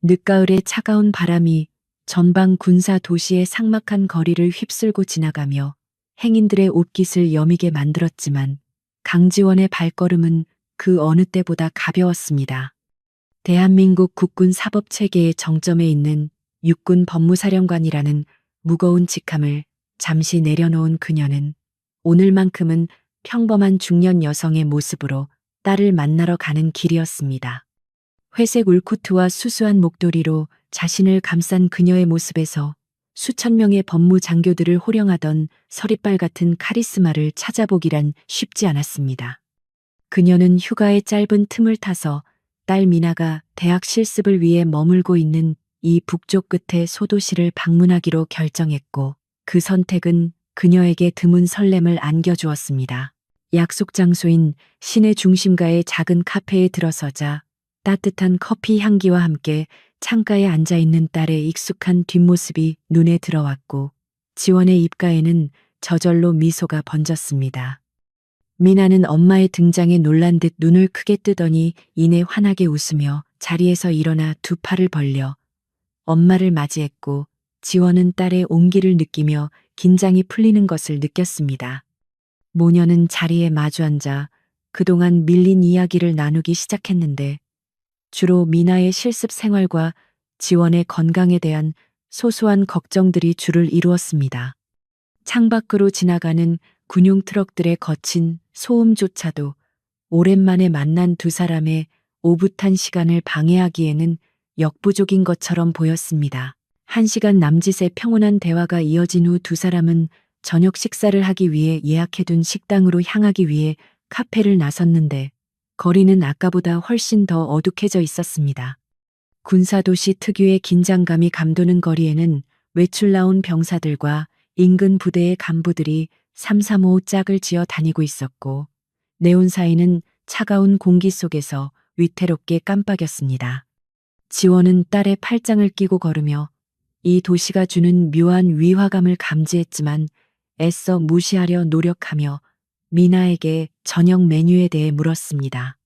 늦가을의 차가운 바람이 전방 군사 도시의 삭막한 거리를 휩쓸고 지나가며 행인들의 옷깃을 여미게 만들었지만 강지원의 발걸음은 그 어느 때보다 가벼웠습니다. 대한민국 국군 사법체계의 정점에 있는 육군 법무사령관이라는 무거운 직함을 잠시 내려놓은 그녀는 오늘만큼은 평범한 중년 여성의 모습으로 딸을 만나러 가는 길이었습니다. 회색 울코트와 수수한 목도리로 자신을 감싼 그녀의 모습에서 수천 명의 법무 장교들을 호령하던 서리빨 같은 카리스마를 찾아보기란 쉽지 않았습니다. 그녀는 휴가의 짧은 틈을 타서 딸 미나가 대학 실습을 위해 머물고 있는 이 북쪽 끝의 소도시를 방문하기로 결정했고, 그 선택은 그녀에게 드문 설렘을 안겨주었습니다. 약속 장소인 시내 중심가의 작은 카페에 들어서자 따뜻한 커피 향기와 함께 창가에 앉아있는 딸의 익숙한 뒷모습이 눈에 들어왔고, 지원의 입가에는 저절로 미소가 번졌습니다. 미나는 엄마의 등장에 놀란 듯 눈을 크게 뜨더니 이내 환하게 웃으며 자리에서 일어나 두 팔을 벌려 엄마를 맞이했고, 지원은 딸의 온기를 느끼며 긴장이 풀리는 것을 느꼈습니다. 모녀는 자리에 마주 앉아 그동안 밀린 이야기를 나누기 시작했는데, 주로 미나의 실습 생활과 지원의 건강에 대한 소소한 걱정들이 주를 이루었습니다. 창밖으로 지나가는 군용 트럭들의 거친 소음조차도 오랜만에 만난 두 사람의 오붓한 시간을 방해하기에는 역부족인 것처럼 보였습니다. 1시간 남짓의 평온한 대화가 이어진 후 두 사람은 저녁 식사를 하기 위해 예약해둔 식당으로 향하기 위해 카페를 나섰는데, 거리는 아까보다 훨씬 더 어둑해져 있었습니다. 군사도시 특유의 긴장감이 감도는 거리에는 외출 나온 병사들과 인근 부대의 간부들이 삼삼오오 짝을 지어 다니고 있었고, 네온사인은 차가운 공기 속에서 위태롭게 깜빡였습니다. 지원은 딸의 팔짱을 끼고 걸으며 이 도시가 주는 묘한 위화감을 감지했지만 애써 무시하려 노력하며 미나에게 저녁 메뉴에 대해 물었습니다.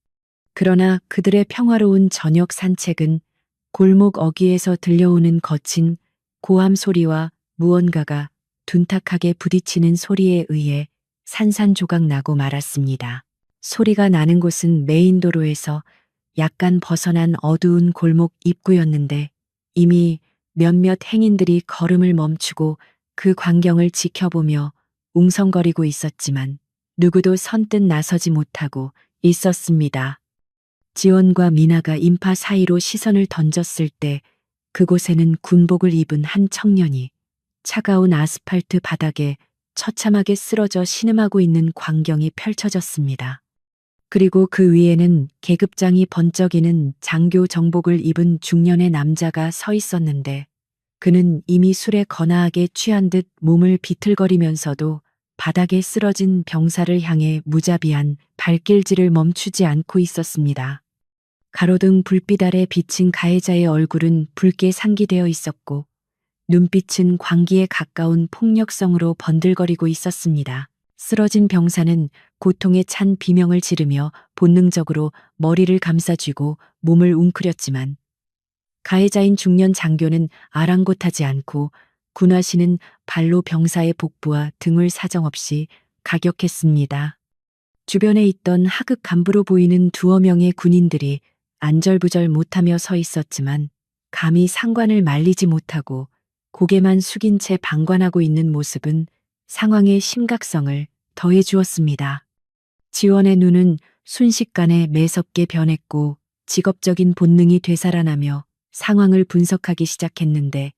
그러나 그들의 평화로운 저녁 산책은 골목 어귀에서 들려오는 거친 고함 소리와 무언가가 둔탁하게 부딪히는 소리에 의해 산산조각 나고 말았습니다. 소리가 나는 곳은 메인 도로에서 약간 벗어난 어두운 골목 입구였는데, 이미 몇몇 행인들이 걸음을 멈추고 그 광경을 지켜보며 웅성거리고 있었지만 누구도 선뜻 나서지 못하고 있었습니다. 지원과 미나가 인파 사이로 시선을 던졌을 때 그곳에는 군복을 입은 한 청년이 차가운 아스팔트 바닥에 처참하게 쓰러져 신음하고 있는 광경이 펼쳐졌습니다. 그리고 그 위에는 계급장이 번쩍이는 장교 정복을 입은 중년의 남자가 서 있었는데, 그는 이미 술에 거나하게 취한 듯 몸을 비틀거리면서도 바닥에 쓰러진 병사를 향해 무자비한 발길질을 멈추지 않고 있었습니다. 가로등 불빛 아래 비친 가해자의 얼굴은 붉게 상기되어 있었고, 눈빛은 광기에 가까운 폭력성으로 번들거리고 있었습니다. 쓰러진 병사는 고통에 찬 비명을 지르며 본능적으로 머리를 감싸쥐고 몸을 웅크렸지만, 가해자인 중년 장교는 아랑곳하지 않고 군화시는 발로 병사의 복부와 등을 사정없이 가격했습니다. 주변에 있던 하급 간부로 보이는 두어 명의 군인들이 안절부절 못하며 서 있었지만 감히 상관을 말리지 못하고 고개만 숙인 채 방관하고 있는 모습은 상황의 심각성을 더해 주었습니다. 지원의 눈은 순식간에 매섭게 변했고 직업적인 본능이 되살아나며 상황을 분석하기 시작했는데,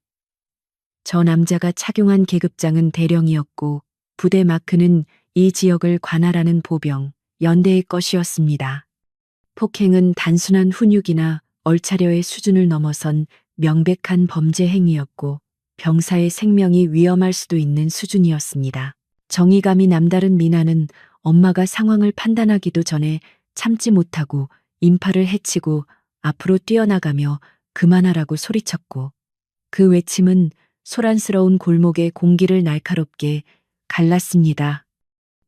저 남자가 착용한 계급장은 대령이었고 부대 마크는 이 지역을 관할하는 보병, 연대의 것이었습니다. 폭행은 단순한 훈육이나 얼차려의 수준을 넘어선 명백한 범죄 행위였고 병사의 생명이 위험할 수도 있는 수준이었습니다. 정의감이 남다른 미나는 엄마가 상황을 판단하기도 전에 참지 못하고 인파를 해치고 앞으로 뛰어나가며 그만하라고 소리쳤고, 그 외침은 소란스러운 골목의 공기를 날카롭게 갈랐습니다.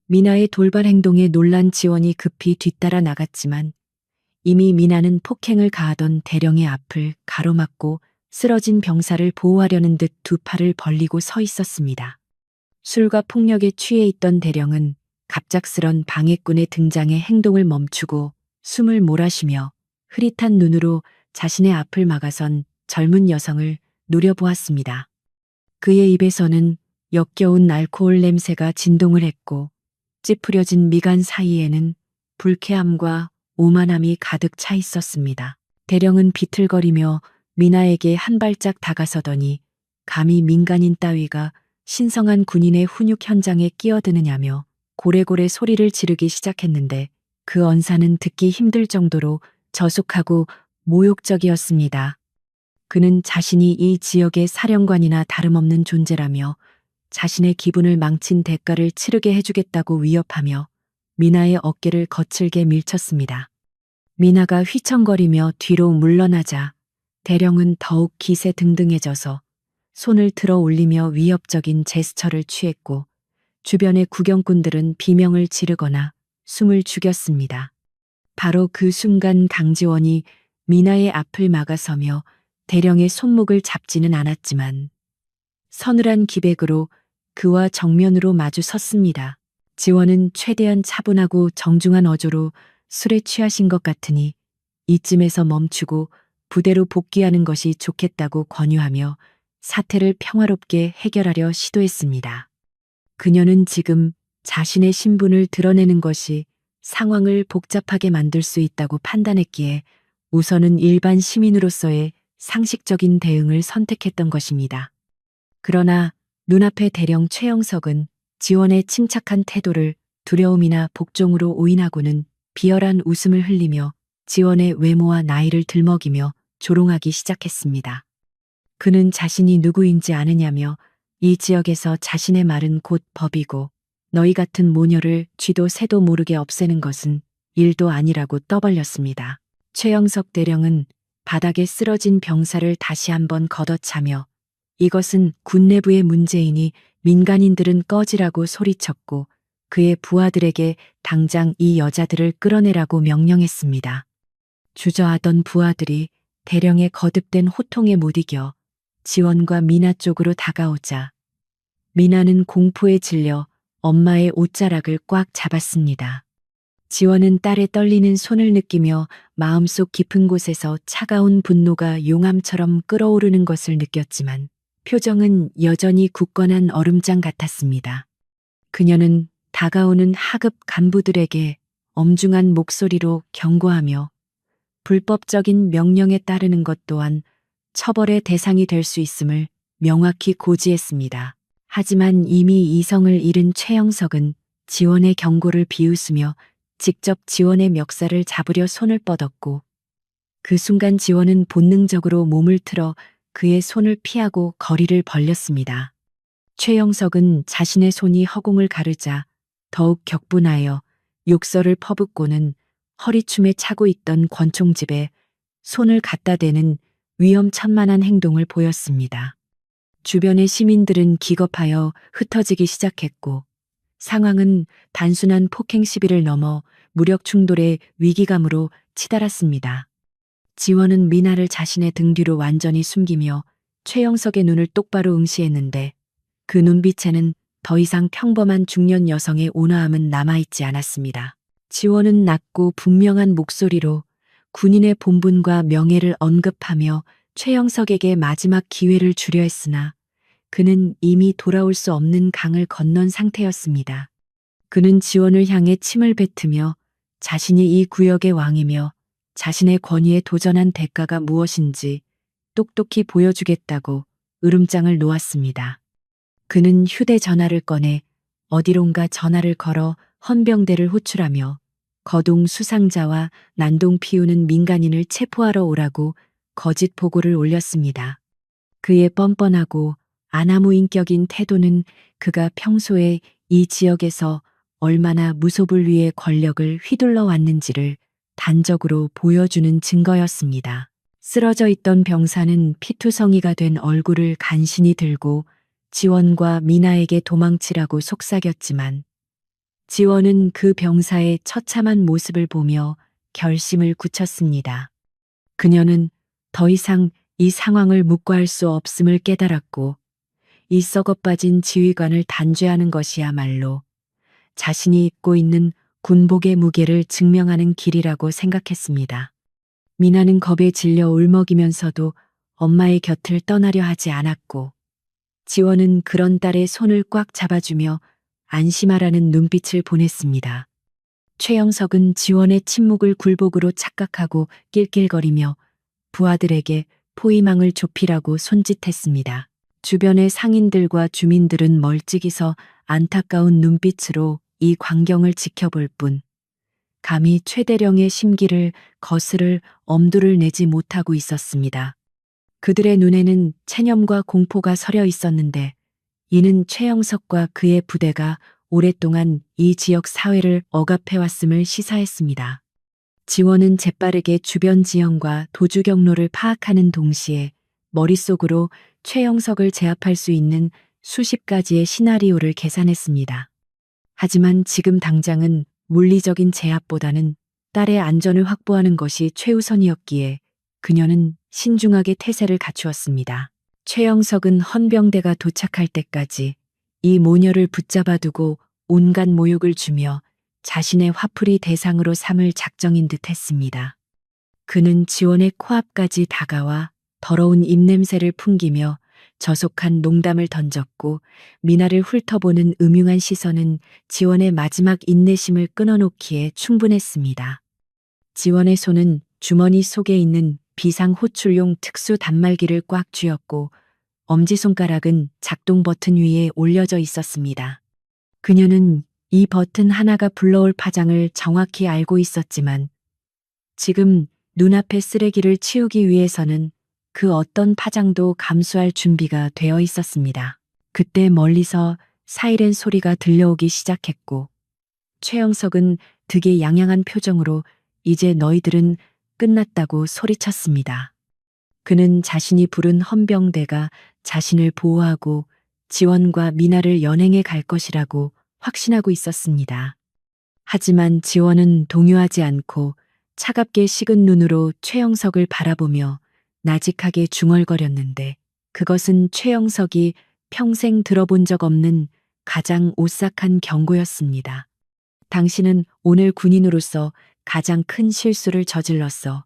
미나의 돌발 행동에 놀란 지원이 급히 뒤따라 나갔지만 이미 미나는 폭행을 가하던 대령의 앞을 가로막고 쓰러진 병사를 보호하려는 듯 두 팔을 벌리고 서 있었습니다. 술과 폭력에 취해 있던 대령은 갑작스런 방해꾼의 등장에 행동을 멈추고 숨을 몰아쉬며 흐릿한 눈으로 자신의 앞을 막아선 젊은 여성을 노려보았습니다. 그의 입에서는 역겨운 알코올 냄새가 진동을 했고 찌푸려진 미간 사이에는 불쾌함과 오만함이 가득 차 있었습니다. 대령은 비틀거리며 미나에게 한 발짝 다가서더니 감히 민간인 따위가 신성한 군인의 훈육 현장에 끼어드느냐며 고래고래 소리를 지르기 시작했는데 그 언사는 듣기 힘들 정도로 저속하고 모욕적이었습니다. 그는 자신이 이 지역의 사령관이나 다름없는 존재라며 자신의 기분을 망친 대가를 치르게 해주겠다고 위협하며 미나의 어깨를 거칠게 밀쳤습니다. 미나가 휘청거리며 뒤로 물러나자 대령은 더욱 기세등등해져서 손을 들어 올리며 위협적인 제스처를 취했고 주변의 구경꾼들은 비명을 지르거나 숨을 죽였습니다. 바로 그 순간 강지원이 미나의 앞을 막아서며 대령의 손목을 잡지는 않았지만 서늘한 기백으로 그와 정면으로 마주 섰습니다. 지원은 최대한 차분하고 정중한 어조로 술에 취하신 것 같으니 이쯤에서 멈추고 부대로 복귀하는 것이 좋겠다고 권유하며 사태를 평화롭게 해결하려 시도했습니다. 그녀는 지금 자신의 신분을 드러내는 것이 상황을 복잡하게 만들 수 있다고 판단했기에 우선은 일반 시민으로서의 상식적인 대응을 선택했던 것입니다. 그러나 눈앞의 대령 최영석은 지원의 침착한 태도를 두려움이나 복종으로 오인하고는 비열한 웃음을 흘리며 지원의 외모와 나이를 들먹이며 조롱하기 시작했습니다. 그는 자신이 누구인지 아느냐며 이 지역에서 자신의 말은 곧 법이고 너희 같은 모녀를 쥐도 새도 모르게 없애는 것은 일도 아니라고 떠벌렸습니다. 최영석 대령은 바닥에 쓰러진 병사를 다시 한번 걷어차며 이것은 군 내부의 문제이니 민간인들은 꺼지라고 소리쳤고 그의 부하들에게 당장 이 여자들을 끌어내라고 명령했습니다. 주저하던 부하들이 대령의 거듭된 호통에 못 이겨 지원과 미나 쪽으로 다가오자 미나는 공포에 질려 엄마의 옷자락을 꽉 잡았습니다. 지원은 딸의 떨리는 손을 느끼며 마음속 깊은 곳에서 차가운 분노가 용암처럼 끓어오르는 것을 느꼈지만 표정은 여전히 굳건한 얼음장 같았습니다. 그녀는 다가오는 하급 간부들에게 엄중한 목소리로 경고하며 불법적인 명령에 따르는 것 또한 처벌의 대상이 될 수 있음을 명확히 고지했습니다. 하지만 이미 이성을 잃은 최영석은 지원의 경고를 비웃으며 직접 지원의 멱살을 잡으려 손을 뻗었고 그 순간 지원은 본능적으로 몸을 틀어 그의 손을 피하고 거리를 벌렸습니다. 최영석은 자신의 손이 허공을 가르자 더욱 격분하여 욕설을 퍼붓고는 허리춤에 차고 있던 권총집에 손을 갖다 대는 위험천만한 행동을 보였습니다. 주변의 시민들은 기겁하여 흩어지기 시작했고 상황은 단순한 폭행 시비를 넘어 무력 충돌의 위기감으로 치달았습니다. 지원은 미나를 자신의 등 뒤로 완전히 숨기며 최영석의 눈을 똑바로 응시했는데 그 눈빛에는 더 이상 평범한 중년 여성의 온화함은 남아있지 않았습니다. 지원은 낮고 분명한 목소리로 군인의 본분과 명예를 언급하며 최영석에게 마지막 기회를 주려 했으나 그는 이미 돌아올 수 없는 강을 건넌 상태였습니다. 그는 지원을 향해 침을 뱉으며 자신이 이 구역의 왕이며 자신의 권위에 도전한 대가가 무엇인지 똑똑히 보여주겠다고 으름장을 놓았습니다. 그는 휴대전화를 꺼내 어디론가 전화를 걸어 헌병대를 호출하며 거동 수상자와 난동 피우는 민간인을 체포하러 오라고 거짓 보고를 올렸습니다. 그의 뻔뻔하고 아나무인격인 태도는 그가 평소에 이 지역에서 얼마나 무소불 위의 권력을 휘둘러 왔는지를 단적으로 보여주는 증거였습니다. 쓰러져 있던 병사는 피투성이가 된 얼굴을 간신히 들고 지원과 미나에게 도망치라고 속삭였지만 지원은 그 병사의 처참한 모습을 보며 결심을 굳혔습니다. 그녀는 더 이상 이 상황을 묵과할 수 없음을 깨달았고 이 썩어빠진 지휘관을 단죄하는 것이야말로 자신이 입고 있는 군복의 무게를 증명하는 길이라고 생각했습니다. 미나는 겁에 질려 울먹이면서도 엄마의 곁을 떠나려 하지 않았고 지원은 그런 딸의 손을 꽉 잡아주며 안심하라는 눈빛을 보냈습니다. 최영석은 지원의 침묵을 굴복으로 착각하고 낄낄거리며 부하들에게 포위망을 좁히라고 손짓했습니다. 주변의 상인들과 주민들은 멀찍이 서 안타까운 눈빛으로 이 광경을 지켜볼 뿐 감히 최대령의 심기를 거스를 엄두를 내지 못하고 있었습니다. 그들의 눈에는 체념과 공포가 서려 있었는데 이는 최영석과 그의 부대가 오랫동안 이 지역 사회를 억압해왔음을 시사했습니다. 지원은 재빠르게 주변 지형과 도주 경로를 파악하는 동시에 머릿속으로 최영석을 제압할 수 있는 수십 가지의 시나리오를 계산했습니다. 하지만 지금 당장은 물리적인 제압보다는 딸의 안전을 확보하는 것이 최우선이었기에 그녀는 신중하게 태세를 갖추었습니다. 최영석은 헌병대가 도착할 때까지 이 모녀를 붙잡아 두고 온갖 모욕을 주며 자신의 화풀이 대상으로 삼을 작정인 듯 했습니다. 그는 지원의 코앞까지 다가와 더러운 입냄새를 풍기며 저속한 농담을 던졌고 미나를 훑어보는 음흉한 시선은 지원의 마지막 인내심을 끊어놓기에 충분했습니다. 지원의 손은 주머니 속에 있는 비상 호출용 특수 단말기를 꽉 쥐었고 엄지손가락은 작동 버튼 위에 올려져 있었습니다. 그녀는 이 버튼 하나가 불러올 파장을 정확히 알고 있었지만 지금 눈앞의 쓰레기를 치우기 위해서는 그 어떤 파장도 감수할 준비가 되어 있었습니다. 그때 멀리서 사이렌 소리가 들려오기 시작했고 최영석은 되게 양양한 표정으로 이제 너희들은 끝났다고 소리쳤습니다. 그는 자신이 부른 헌병대가 자신을 보호하고 지원과 미나를 연행해 갈 것이라고 확신하고 있었습니다. 하지만 지원은 동요하지 않고 차갑게 식은 눈으로 최영석을 바라보며 나직하게 중얼거렸는데 그것은 최영석이 평생 들어본 적 없는 가장 오싹한 경고였습니다. 당신은 오늘 군인으로서 가장 큰 실수를 저질렀어.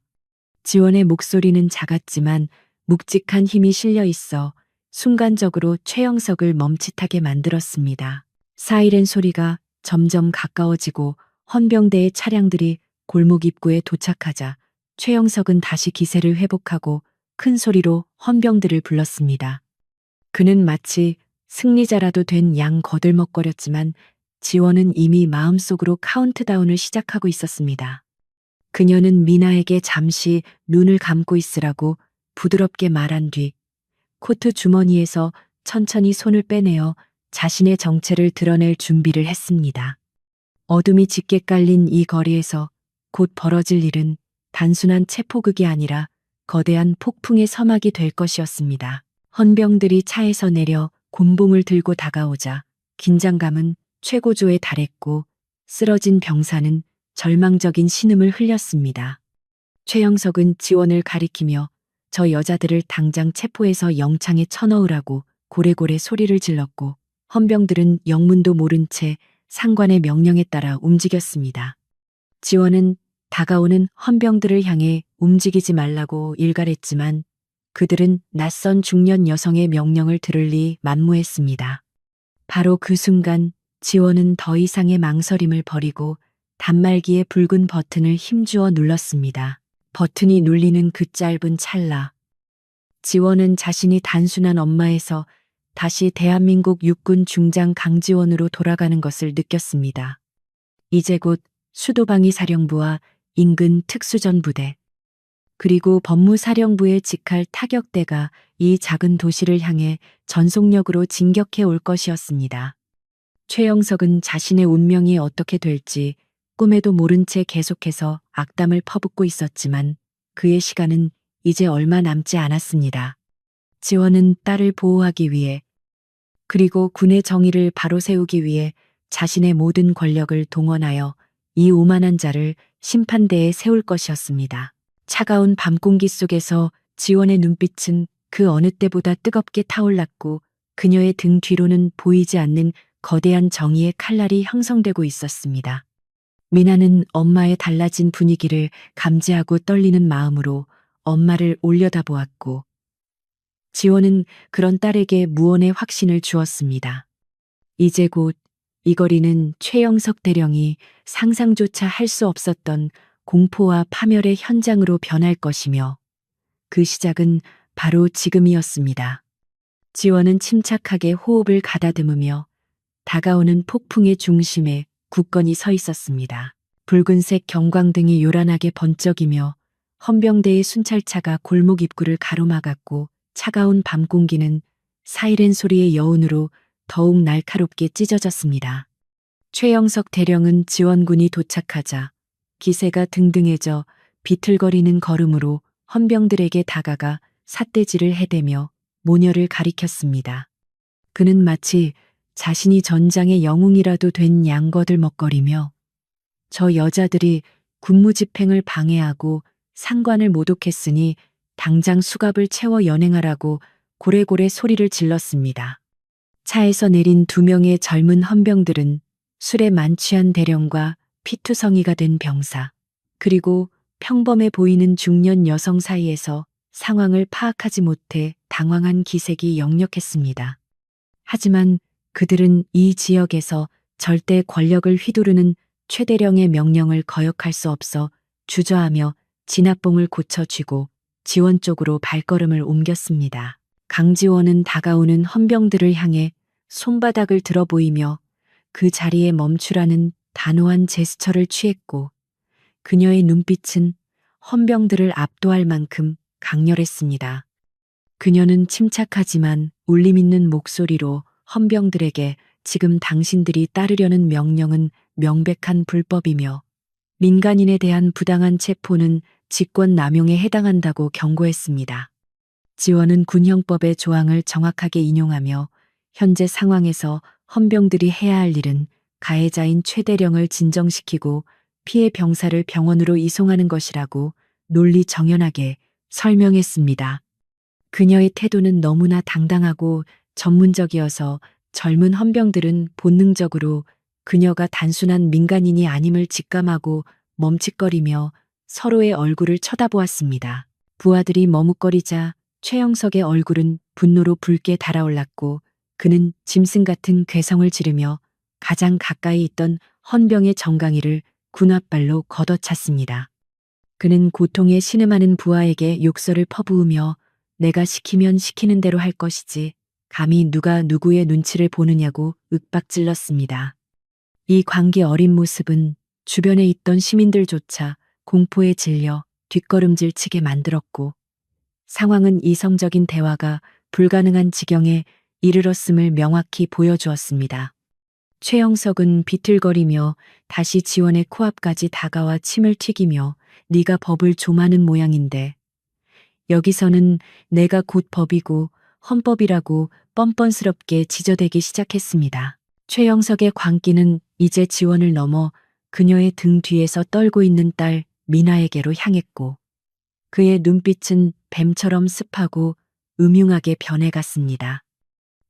지원의 목소리는 작았지만 묵직한 힘이 실려 있어 순간적으로 최영석을 멈칫하게 만들었습니다. 사이렌 소리가 점점 가까워지고 헌병대의 차량들이 골목 입구에 도착하자 최영석은 다시 기세를 회복하고 큰 소리로 헌병들을 불렀습니다. 그는 마치 승리자라도 된 양 거들먹거렸지만 지원은 이미 마음속으로 카운트다운을 시작하고 있었습니다. 그녀는 미나에게 잠시 눈을 감고 있으라고 부드럽게 말한 뒤 코트 주머니에서 천천히 손을 빼내어 자신의 정체를 드러낼 준비를 했습니다. 어둠이 짙게 깔린 이 거리에서 곧 벌어질 일은 단순한 체포극이 아니라 거대한 폭풍의 서막이 될 것이었습니다. 헌병들이 차에서 내려 곤봉을 들고 다가오자 긴장감은 최고조에 달했고 쓰러진 병사는 절망적인 신음을 흘렸습니다. 최영석은 지원을 가리키며 저 여자들을 당장 체포해서 영창에 쳐넣으라고 고래고래 소리를 질렀고 헌병들은 영문도 모른 채 상관의 명령에 따라 움직였습니다. 지원은 다가오는 헌병들을 향해 움직이지 말라고 일갈했지만 그들은 낯선 중년 여성의 명령을 들을 리 만무했습니다. 바로 그 순간 지원은 더 이상의 망설임을 버리고 단말기의 붉은 버튼을 힘주어 눌렀습니다. 버튼이 눌리는 그 짧은 찰나 지원은 자신이 단순한 엄마에서 다시 대한민국 육군 중장 강지원으로 돌아가는 것을 느꼈습니다. 이제 곧 수도방위 사령부와 인근 특수전부대 그리고 법무사령부의 직할 타격대가 이 작은 도시를 향해 전속력으로 진격해 올 것이었습니다. 최영석은 자신의 운명이 어떻게 될지 꿈에도 모른 채 계속해서 악담을 퍼붓고 있었지만 그의 시간은 이제 얼마 남지 않았습니다. 지원은 딸을 보호하기 위해 그리고 군의 정의를 바로 세우기 위해 자신의 모든 권력을 동원하여 이 오만한 자를 심판대에 세울 것이었습니다. 차가운 밤 공기 속에서 지원의 눈빛은 그 어느 때보다 뜨겁게 타올랐고 그녀의 등 뒤로는 보이지 않는 거대한 정의의 칼날이 형성되고 있었습니다. 미나는 엄마의 달라진 분위기를 감지하고 떨리는 마음으로 엄마를 올려다보았고 지원은 그런 딸에게 무언의 확신을 주었습니다. 이제 곧 이 거리는 최영석 대령이 상상조차 할 수 없었던 공포와 파멸의 현장으로 변할 것이며 그 시작은 바로 지금이었습니다. 지원은 침착하게 호흡을 가다듬으며 다가오는 폭풍의 중심에 굳건히 서 있었습니다. 붉은색 경광등이 요란하게 번쩍이며 헌병대의 순찰차가 골목 입구를 가로막았고 차가운 밤 공기는 사이렌 소리의 여운으로 더욱 날카롭게 찢어졌습니다. 최영석 대령은 지원군이 도착하자 기세가 등등해져 비틀거리는 걸음으로 헌병들에게 다가가 삿대질을 해대며 모녀를 가리켰습니다. 그는 마치 자신이 전장의 영웅이라도 된 양 거들먹거리며 저 여자들이 군무집행을 방해하고 상관을 모독했으니 당장 수갑을 채워 연행하라고 고래고래 소리를 질렀습니다. 차에서 내린 2명의 젊은 헌병들은 술에 만취한 대령과 피투성이가 된 병사, 그리고 평범해 보이는 중년 여성 사이에서 상황을 파악하지 못해 당황한 기색이 역력했습니다. 하지만 그들은 이 지역에서 절대 권력을 휘두르는 최대령의 명령을 거역할 수 없어 주저하며 진압봉을 고쳐쥐고 지원 쪽으로 발걸음을 옮겼습니다. 강지원은 다가오는 헌병들을 향해 손바닥을 들어 보이며 그 자리에 멈추라는 단호한 제스처를 취했고 그녀의 눈빛은 헌병들을 압도할 만큼 강렬했습니다. 그녀는 침착하지만 울림 있는 목소리로 헌병들에게 지금 당신들이 따르려는 명령은 명백한 불법이며 민간인에 대한 부당한 체포는 직권 남용에 해당한다고 경고했습니다. 지원은 군형법의 조항을 정확하게 인용하며 현재 상황에서 헌병들이 해야 할 일은 가해자인 최대령을 진정시키고 피해 병사를 병원으로 이송하는 것이라고 논리정연하게 설명했습니다. 그녀의 태도는 너무나 당당하고 전문적이어서 젊은 헌병들은 본능적으로 그녀가 단순한 민간인이 아님을 직감하고 멈칫거리며 서로의 얼굴을 쳐다보았습니다. 부하들이 머뭇거리자 최영석의 얼굴은 분노로 붉게 달아올랐고 그는 짐승 같은 괴성을 지르며 가장 가까이 있던 헌병의 정강이를 군홧발로 걷어찼습니다. 그는 고통에 신음하는 부하에게 욕설을 퍼부으며 내가 시키면 시키는 대로 할 것이지 감히 누가 누구의 눈치를 보느냐고 윽박질렀습니다. 이 광기 어린 모습은 주변에 있던 시민들조차 공포에 질려 뒷걸음질 치게 만들었고 상황은 이성적인 대화가 불가능한 지경에 이르렀음을 명확히 보여주었습니다. 최영석은 비틀거리며 다시 지원의 코앞까지 다가와 침을 튀기며 네가 법을 조마는 모양인데 여기서는 내가 곧 법이고 헌법이라고 뻔뻔스럽게 지저대기 시작했습니다. 최영석의 광기는 이제 지원을 넘어 그녀의 등 뒤에서 떨고 있는 딸 미나에게로 향했고 그의 눈빛은 뱀처럼 습하고 음흉하게 변해갔습니다.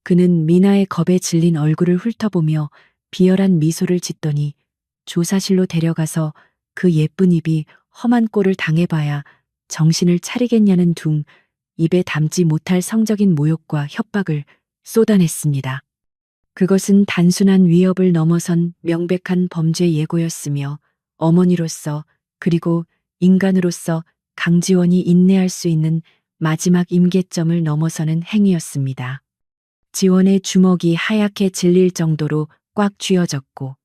그는 미나의 겁에 질린 얼굴을 훑어보며 비열한 미소를 짓더니 조사실로 데려가서 그 예쁜 입이 험한 꼴을 당해봐야 정신을 차리겠냐는 둥 입에 담지 못할 성적인 모욕과 협박을 쏟아냈습니다. 그것은 단순한 위협을 넘어선 명백한 범죄 예고였으며 어머니로서 그리고 인간으로서 강지원이 인내할 수 있는 마지막 임계점을 넘어서는 행위였습니다. 지원의 주먹이 하얗게 질릴 정도로 꽉 쥐어졌고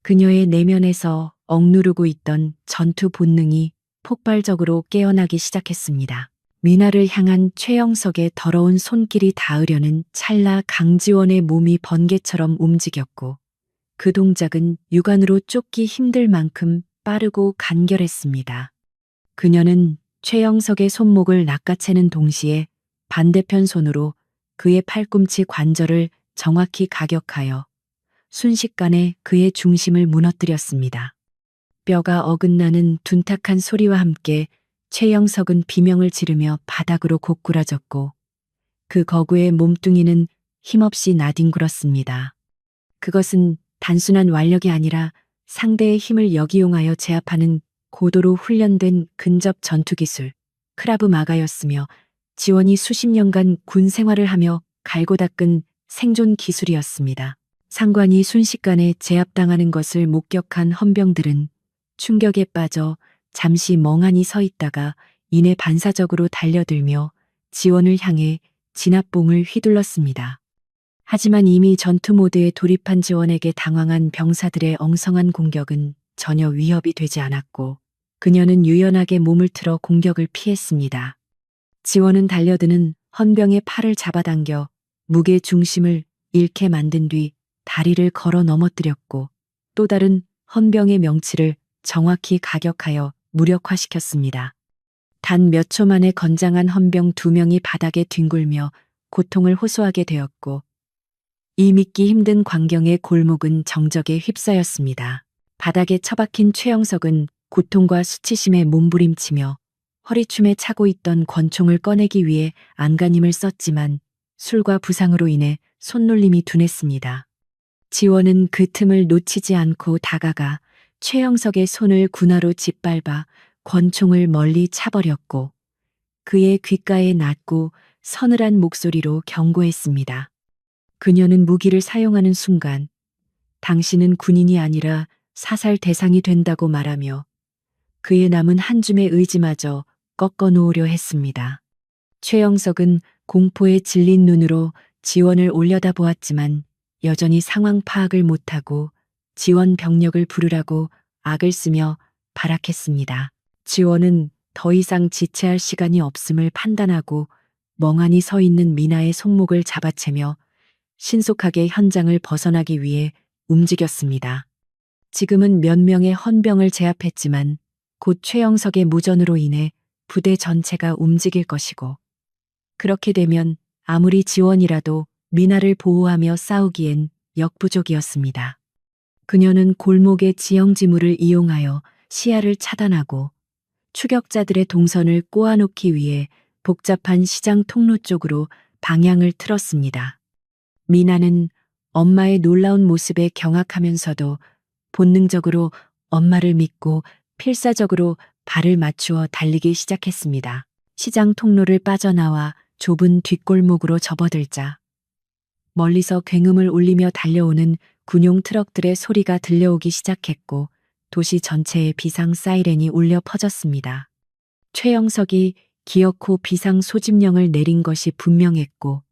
그녀의 내면에서 억누르고 있던 전투 본능이 폭발적으로 깨어나기 시작했습니다. 미나를 향한 최영석의 더러운 손길이 닿으려는 찰나 강지원의 몸이 번개처럼 움직였고 그 동작은 육안으로 쫓기 힘들 만큼 빠르고 간결했습니다. 그녀는 최영석의 손목을 낚아채는 동시에 반대편 손으로 그의 팔꿈치 관절을 정확히 가격하여 순식간에 그의 중심을 무너뜨렸습니다. 뼈가 어긋나는 둔탁한 소리와 함께 최영석은 비명을 지르며 바닥으로 고꾸라졌고 그 거구의 몸뚱이는 힘없이 나뒹굴었습니다. 그것은 단순한 완력이 아니라 상대의 힘을 역이용하여 제압하는 고도로 훈련된 근접 전투기술, 크라브 마가였으며 지원이 수십 년간 군 생활을 하며 갈고 닦은 생존 기술이었습니다. 상관이 순식간에 제압당하는 것을 목격한 헌병들은 충격에 빠져 잠시 멍하니 서 있다가 이내 반사적으로 달려들며 지원을 향해 진압봉을 휘둘렀습니다. 하지만 이미 전투 모드에 돌입한 지원에게 당황한 병사들의 엉성한 공격은 전혀 위협이 되지 않았고 그녀는 유연하게 몸을 틀어 공격을 피했습니다. 지원은 달려드는 헌병의 팔을 잡아당겨 무게 중심을 잃게 만든 뒤 다리를 걸어 넘어뜨렸고 또 다른 헌병의 명치를 정확히 가격하여 무력화시켰습니다. 단 몇 초 만에 건장한 헌병 2명이 바닥에 뒹굴며 고통을 호소하게 되었고 이 믿기 힘든 광경에 골목은 정적에 휩싸였습니다. 바닥에 처박힌 최영석은 고통과 수치심에 몸부림치며 허리춤에 차고 있던 권총을 꺼내기 위해 안간힘을 썼지만 술과 부상으로 인해 손놀림이 둔했습니다. 지원은 그 틈을 놓치지 않고 다가가 최영석의 손을 군화로 짓밟아 권총을 멀리 차버렸고 그의 귓가에 낮고 서늘한 목소리로 경고했습니다. 그녀는 무기를 사용하는 순간 당신은 군인이 아니라 사살 대상이 된다고 말하며 그의 남은 한 줌의 의지마저 꺾어 놓으려 했습니다. 최영석은 공포에 질린 눈으로 지원을 올려다보았지만 여전히 상황 파악을 못하고 지원 병력을 부르라고 악을 쓰며 발악했습니다. 지원은 더 이상 지체할 시간이 없음을 판단하고 멍하니 서 있는 미나의 손목을 잡아채며 신속하게 현장을 벗어나기 위해 움직였습니다. 지금은 몇 명의 헌병을 제압했지만 곧 최영석의 무전으로 인해 부대 전체가 움직일 것이고 그렇게 되면 아무리 지원이라도 미나를 보호하며 싸우기엔 역부족이었습니다. 그녀는 골목의 지형지물을 이용하여 시야를 차단하고 추격자들의 동선을 꼬아놓기 위해 복잡한 시장 통로 쪽으로 방향을 틀었습니다. 미나는 엄마의 놀라운 모습에 경악하면서도 본능적으로 엄마를 믿고 필사적으로 발을 맞추어 달리기 시작했습니다. 시장 통로를 빠져나와 좁은 뒷골목으로 접어들자 멀리서 굉음을 울리며 달려오는 군용 트럭들의 소리가 들려오기 시작했고 도시 전체에 비상 사이렌이 울려 퍼졌습니다. 최영석이 기어코 비상 소집령을 내린 것이 분명했고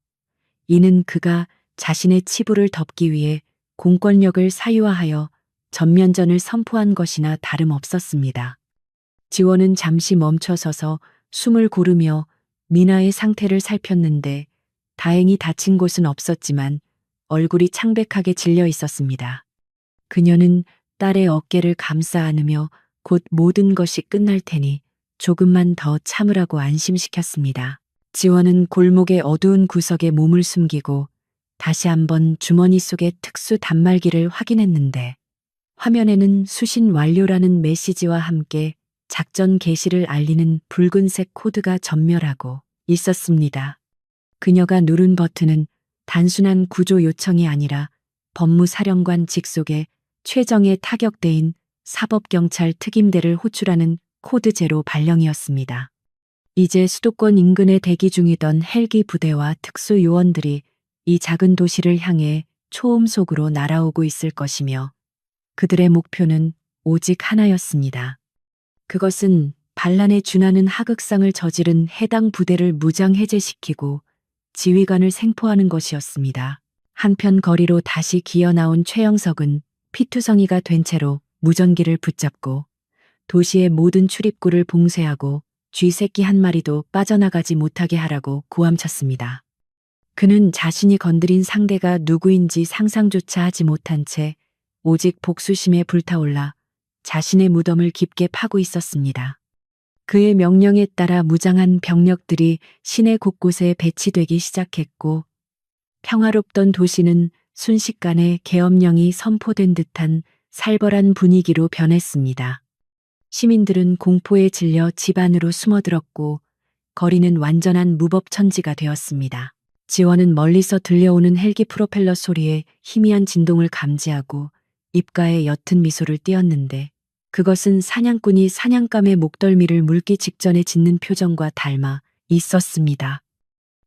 이는 그가 자신의 치부를 덮기 위해 공권력을 사유화하여 전면전을 선포한 것이나 다름없었습니다. 지원은 잠시 멈춰서서 숨을 고르며 미나의 상태를 살폈는데 다행히 다친 곳은 없었지만 얼굴이 창백하게 질려 있었습니다. 그녀는 딸의 어깨를 감싸 안으며 곧 모든 것이 끝날 테니 조금만 더 참으라고 안심시켰습니다. 지원은 골목의 어두운 구석에 몸을 숨기고 다시 한번 주머니 속의 특수 단말기를 확인했는데 화면에는 수신 완료라는 메시지와 함께 작전 개시를 알리는 붉은색 코드가 전멸하고 있었습니다. 그녀가 누른 버튼은 단순한 구조 요청이 아니라 법무사령관 직속의 최정예 타격대인 사법경찰 특임대를 호출하는 코드 제로 발령이었습니다. 이제 수도권 인근에 대기 중이던 헬기 부대와 특수 요원들이 이 작은 도시를 향해 초음속으로 날아오고 있을 것이며 그들의 목표는 오직 하나였습니다. 그것은 반란에 준하는 하극상을 저지른 해당 부대를 무장 해제시키고 지휘관을 생포하는 것이었습니다. 한편 거리로 다시 기어나온 최영석은 피투성이가 된 채로 무전기를 붙잡고 도시의 모든 출입구를 봉쇄하고 쥐새끼 한 마리도 빠져나가지 못하게 하라고 고함쳤습니다. 그는 자신이 건드린 상대가 누구인지 상상조차 하지 못한 채 오직 복수심에 불타올라 자신의 무덤을 깊게 파고 있었습니다. 그의 명령에 따라 무장한 병력들이 시내 곳곳에 배치되기 시작했고 평화롭던 도시는 순식간에 계엄령이 선포된 듯한 살벌한 분위기로 변했습니다. 시민들은 공포에 질려 집 안으로 숨어들었고 거리는 완전한 무법천지가 되었습니다. 지원은 멀리서 들려오는 헬기 프로펠러 소리에 희미한 진동을 감지하고 입가에 옅은 미소를 띄었는데 그것은 사냥꾼이 사냥감의 목덜미를 물기 직전에 짓는 표정과 닮아 있었습니다.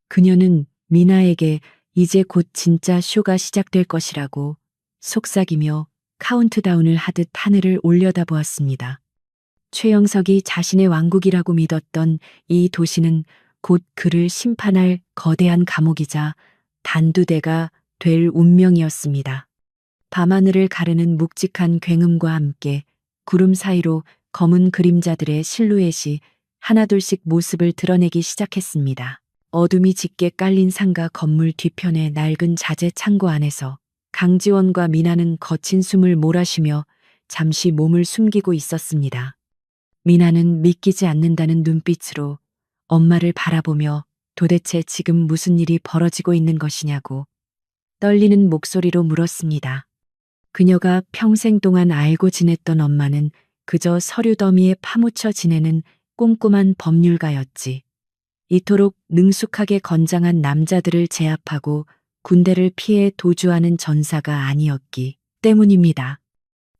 그녀는 미나에게 이제 곧 진짜 쇼가 시작될 것이라고 속삭이며 카운트다운을 하듯 하늘을 올려다보았습니다. 최영석이 자신의 왕국이라고 믿었던 이 도시는 곧 그를 심판할 거대한 감옥이자 단두대가 될 운명이었습니다. 밤하늘을 가르는 묵직한 굉음과 함께 구름 사이로 검은 그림자들의 실루엣이 하나둘씩 모습을 드러내기 시작했습니다. 어둠이 짙게 깔린 상가 건물 뒤편의 낡은 자재 창고 안에서 강지원과 미나는 거친 숨을 몰아쉬며 잠시 몸을 숨기고 있었습니다. 미나는 믿기지 않는다는 눈빛으로 엄마를 바라보며 도대체 지금 무슨 일이 벌어지고 있는 것이냐고 떨리는 목소리로 물었습니다. 그녀가 평생 동안 알고 지냈던 엄마는 그저 서류 더미에 파묻혀 지내는 꼼꼼한 법률가였지. 이토록 능숙하게 건장한 남자들을 제압하고 군대를 피해 도주하는 전사가 아니었기 때문입니다.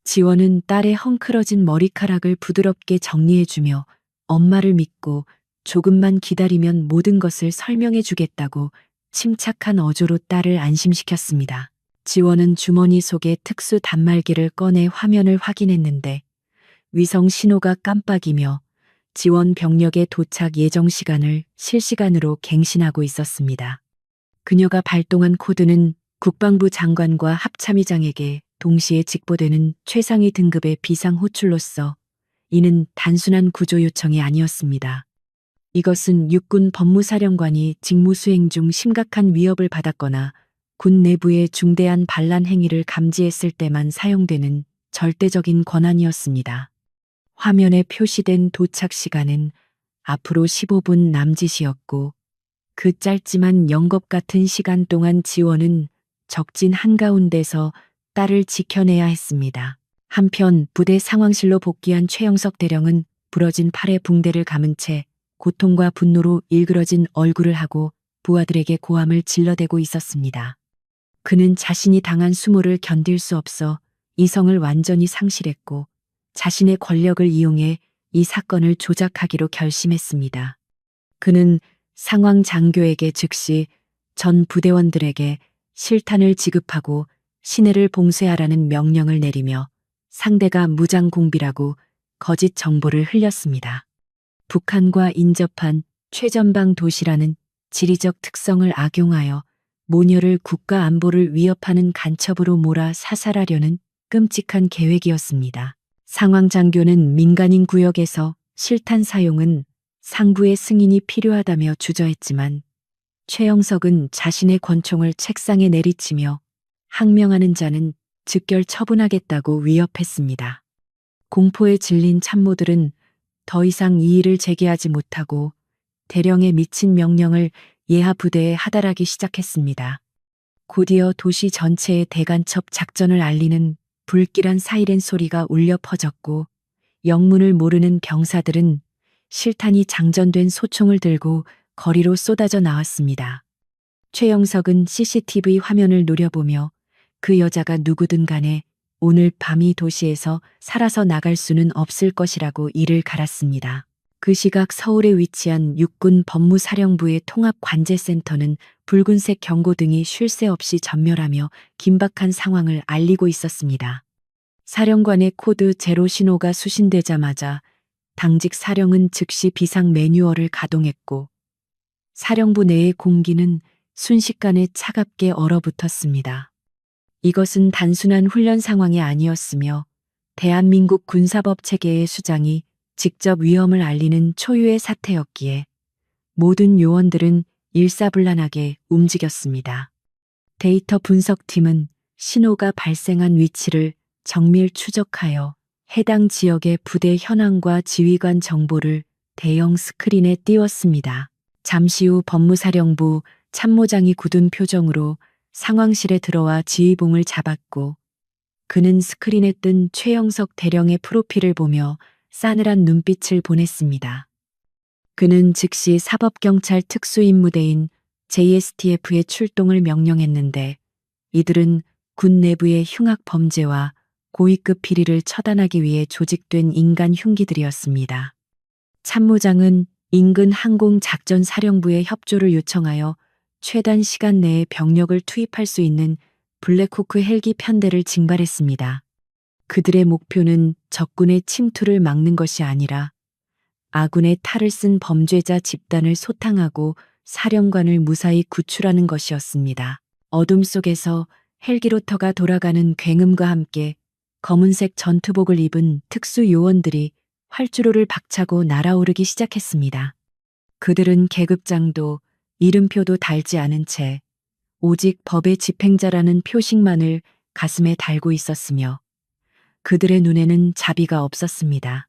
지원은 딸의 헝클어진 머리카락을 부드럽게 정리해주며 엄마를 믿고 조금만 기다리면 모든 것을 설명해 주겠다고 침착한 어조로 딸을 안심시켰습니다. 지원은 주머니 속에 특수 단말기를 꺼내 화면을 확인했는데 위성 신호가 깜빡이며 지원 병력의 도착 예정 시간을 실시간으로 갱신하고 있었습니다. 그녀가 발동한 코드는 국방부 장관과 합참의장에게 동시에 직보되는 최상위 등급의 비상 호출로서 이는 단순한 구조 요청이 아니었습니다. 이것은 육군 법무사령관이 직무 수행 중 심각한 위협을 받았거나 군 내부의 중대한 반란 행위를 감지했을 때만 사용되는 절대적인 권한이었습니다. 화면에 표시된 도착 시간은 앞으로 15분 남짓이었고 그 짧지만 영겁 같은 시간 동안 지원은 적진 한가운데서 딸을 지켜내야 했습니다. 한편 부대 상황실로 복귀한 최영석 대령은 부러진 팔에 붕대를 감은 채 고통과 분노로 일그러진 얼굴을 하고 부하들에게 고함을 질러대고 있었습니다. 그는 자신이 당한 수모를 견딜 수 없어 이성을 완전히 상실했고 자신의 권력을 이용해 이 사건을 조작하기로 결심했습니다. 그는 상황 장교에게 즉시 전 부대원들에게 실탄을 지급하고 시내를 봉쇄하라는 명령을 내리며 상대가 무장공비라고 거짓 정보를 흘렸습니다. 북한과 인접한 최전방 도시라는 지리적 특성을 악용하여 모녀를 국가 안보를 위협하는 간첩으로 몰아 사살하려는 끔찍한 계획이었습니다. 상황 장교는 민간인 구역에서 실탄 사용은 상부의 승인이 필요하다며 주저했지만 최영석은 자신의 권총을 책상에 내리치며 항명하는 자는 즉결 처분하겠다고 위협했습니다. 공포에 질린 참모들은 더 이상 이의를 제기하지 못하고 대령의 미친 명령을 예하 부대에 하달하기 시작했습니다. 곧이어 도시 전체에 대간첩 작전을 알리는 불길한 사이렌 소리가 울려 퍼졌고 영문을 모르는 병사들은 실탄이 장전된 소총을 들고 거리로 쏟아져 나왔습니다. 최영석은 CCTV 화면을 노려보며 그 여자가 누구든 간에 오늘 밤 이 도시에서 살아서 나갈 수는 없을 것이라고 이를 갈았습니다. 그 시각 서울에 위치한 육군 법무사령부의 통합관제센터는 붉은색 경고등이 쉴 새 없이 전멸하며 긴박한 상황을 알리고 있었습니다. 사령관의 코드 제로 신호가 수신되자마자 당직 사령은 즉시 비상 매뉴얼을 가동했고 사령부 내의 공기는 순식간에 차갑게 얼어붙었습니다. 이것은 단순한 훈련 상황이 아니었으며 대한민국 군사법 체계의 수장이 직접 위험을 알리는 초유의 사태였기에 모든 요원들은 일사불란하게 움직였습니다. 데이터 분석팀은 신호가 발생한 위치를 정밀 추적하여 해당 지역의 부대 현황과 지휘관 정보를 대형 스크린에 띄웠습니다. 잠시 후 법무사령부 참모장이 굳은 표정으로 상황실에 들어와 지휘봉을 잡았고 그는 스크린에 뜬 최영석 대령의 프로필을 보며 싸늘한 눈빛을 보냈습니다. 그는 즉시 사법경찰 특수임무대인 JSTF의 출동을 명령했는데 이들은 군 내부의 흉악 범죄와 고위급 비리를 처단하기 위해 조직된 인간 흉기들이었습니다. 참모장은 인근 항공작전사령부에 협조를 요청하여 최단 시간 내에 병력을 투입할 수 있는 블랙호크 헬기 편대를 징발했습니다. 그들의 목표는 적군의 침투를 막는 것이 아니라 아군의 탈을 쓴 범죄자 집단을 소탕하고 사령관을 무사히 구출하는 것이었습니다. 어둠 속에서 헬기로터가 돌아가는 굉음과 함께 검은색 전투복을 입은 특수 요원들이 활주로를 박차고 날아오르기 시작했습니다. 그들은 계급장도 이름표도 달지 않은 채 오직 법의 집행자라는 표식만을 가슴에 달고 있었으며 그들의 눈에는 자비가 없었습니다.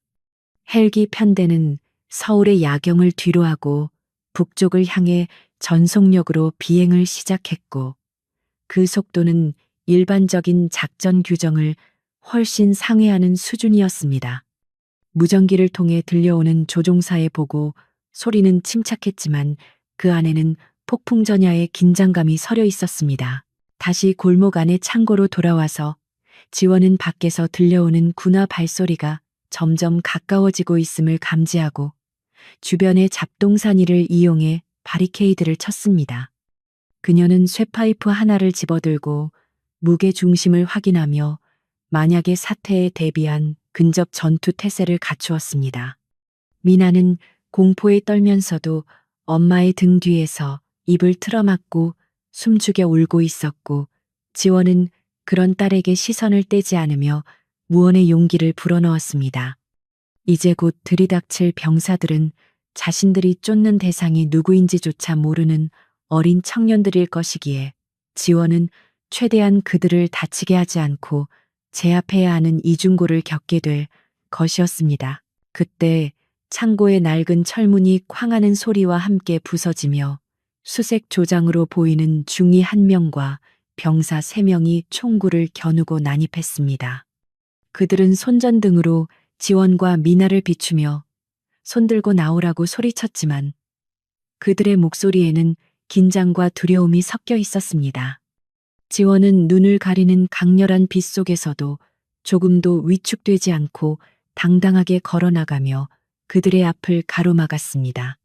헬기 편대는 서울의 야경을 뒤로하고 북쪽을 향해 전속력으로 비행을 시작했고 그 속도는 일반적인 작전 규정을 훨씬 상회하는 수준이었습니다. 무전기를 통해 들려오는 조종사의 보고 소리는 침착했지만 그 안에는 폭풍 전야의 긴장감이 서려 있었습니다. 다시 골목 안의 창고로 돌아와서 지원은 밖에서 들려오는 군화 발소리가 점점 가까워지고 있음을 감지하고 주변의 잡동사니를 이용해 바리케이드를 쳤습니다. 그녀는 쇠파이프 하나를 집어들고 무게 중심을 확인하며 만약의 사태에 대비한 근접 전투 태세를 갖추었습니다. 미나는 공포에 떨면서도 엄마의 등 뒤에서 입을 틀어막고 숨죽여 울고 있었고 지원은 그런 딸에게 시선을 떼지 않으며 무언의 용기를 불어넣었습니다. 이제 곧 들이닥칠 병사들은 자신들이 쫓는 대상이 누구인지조차 모르는 어린 청년들일 것이기에 지원은 최대한 그들을 다치게 하지 않고 제압해야 하는 이중고를 겪게 될 것이었습니다. 그때 창고의 낡은 철문이 쾅하는 소리와 함께 부서지며 수색 조장으로 보이는 중위 1명과 병사 3명이 총구를 겨누고 난입했습니다. 그들은 손전등으로 지원과 미나를 비추며 손들고 나오라고 소리쳤지만 그들의 목소리에는 긴장과 두려움이 섞여 있었습니다. 지원은 눈을 가리는 강렬한 빛 속에서도 조금도 위축되지 않고 당당하게 걸어나가며 그들의 앞을 가로막았습니다.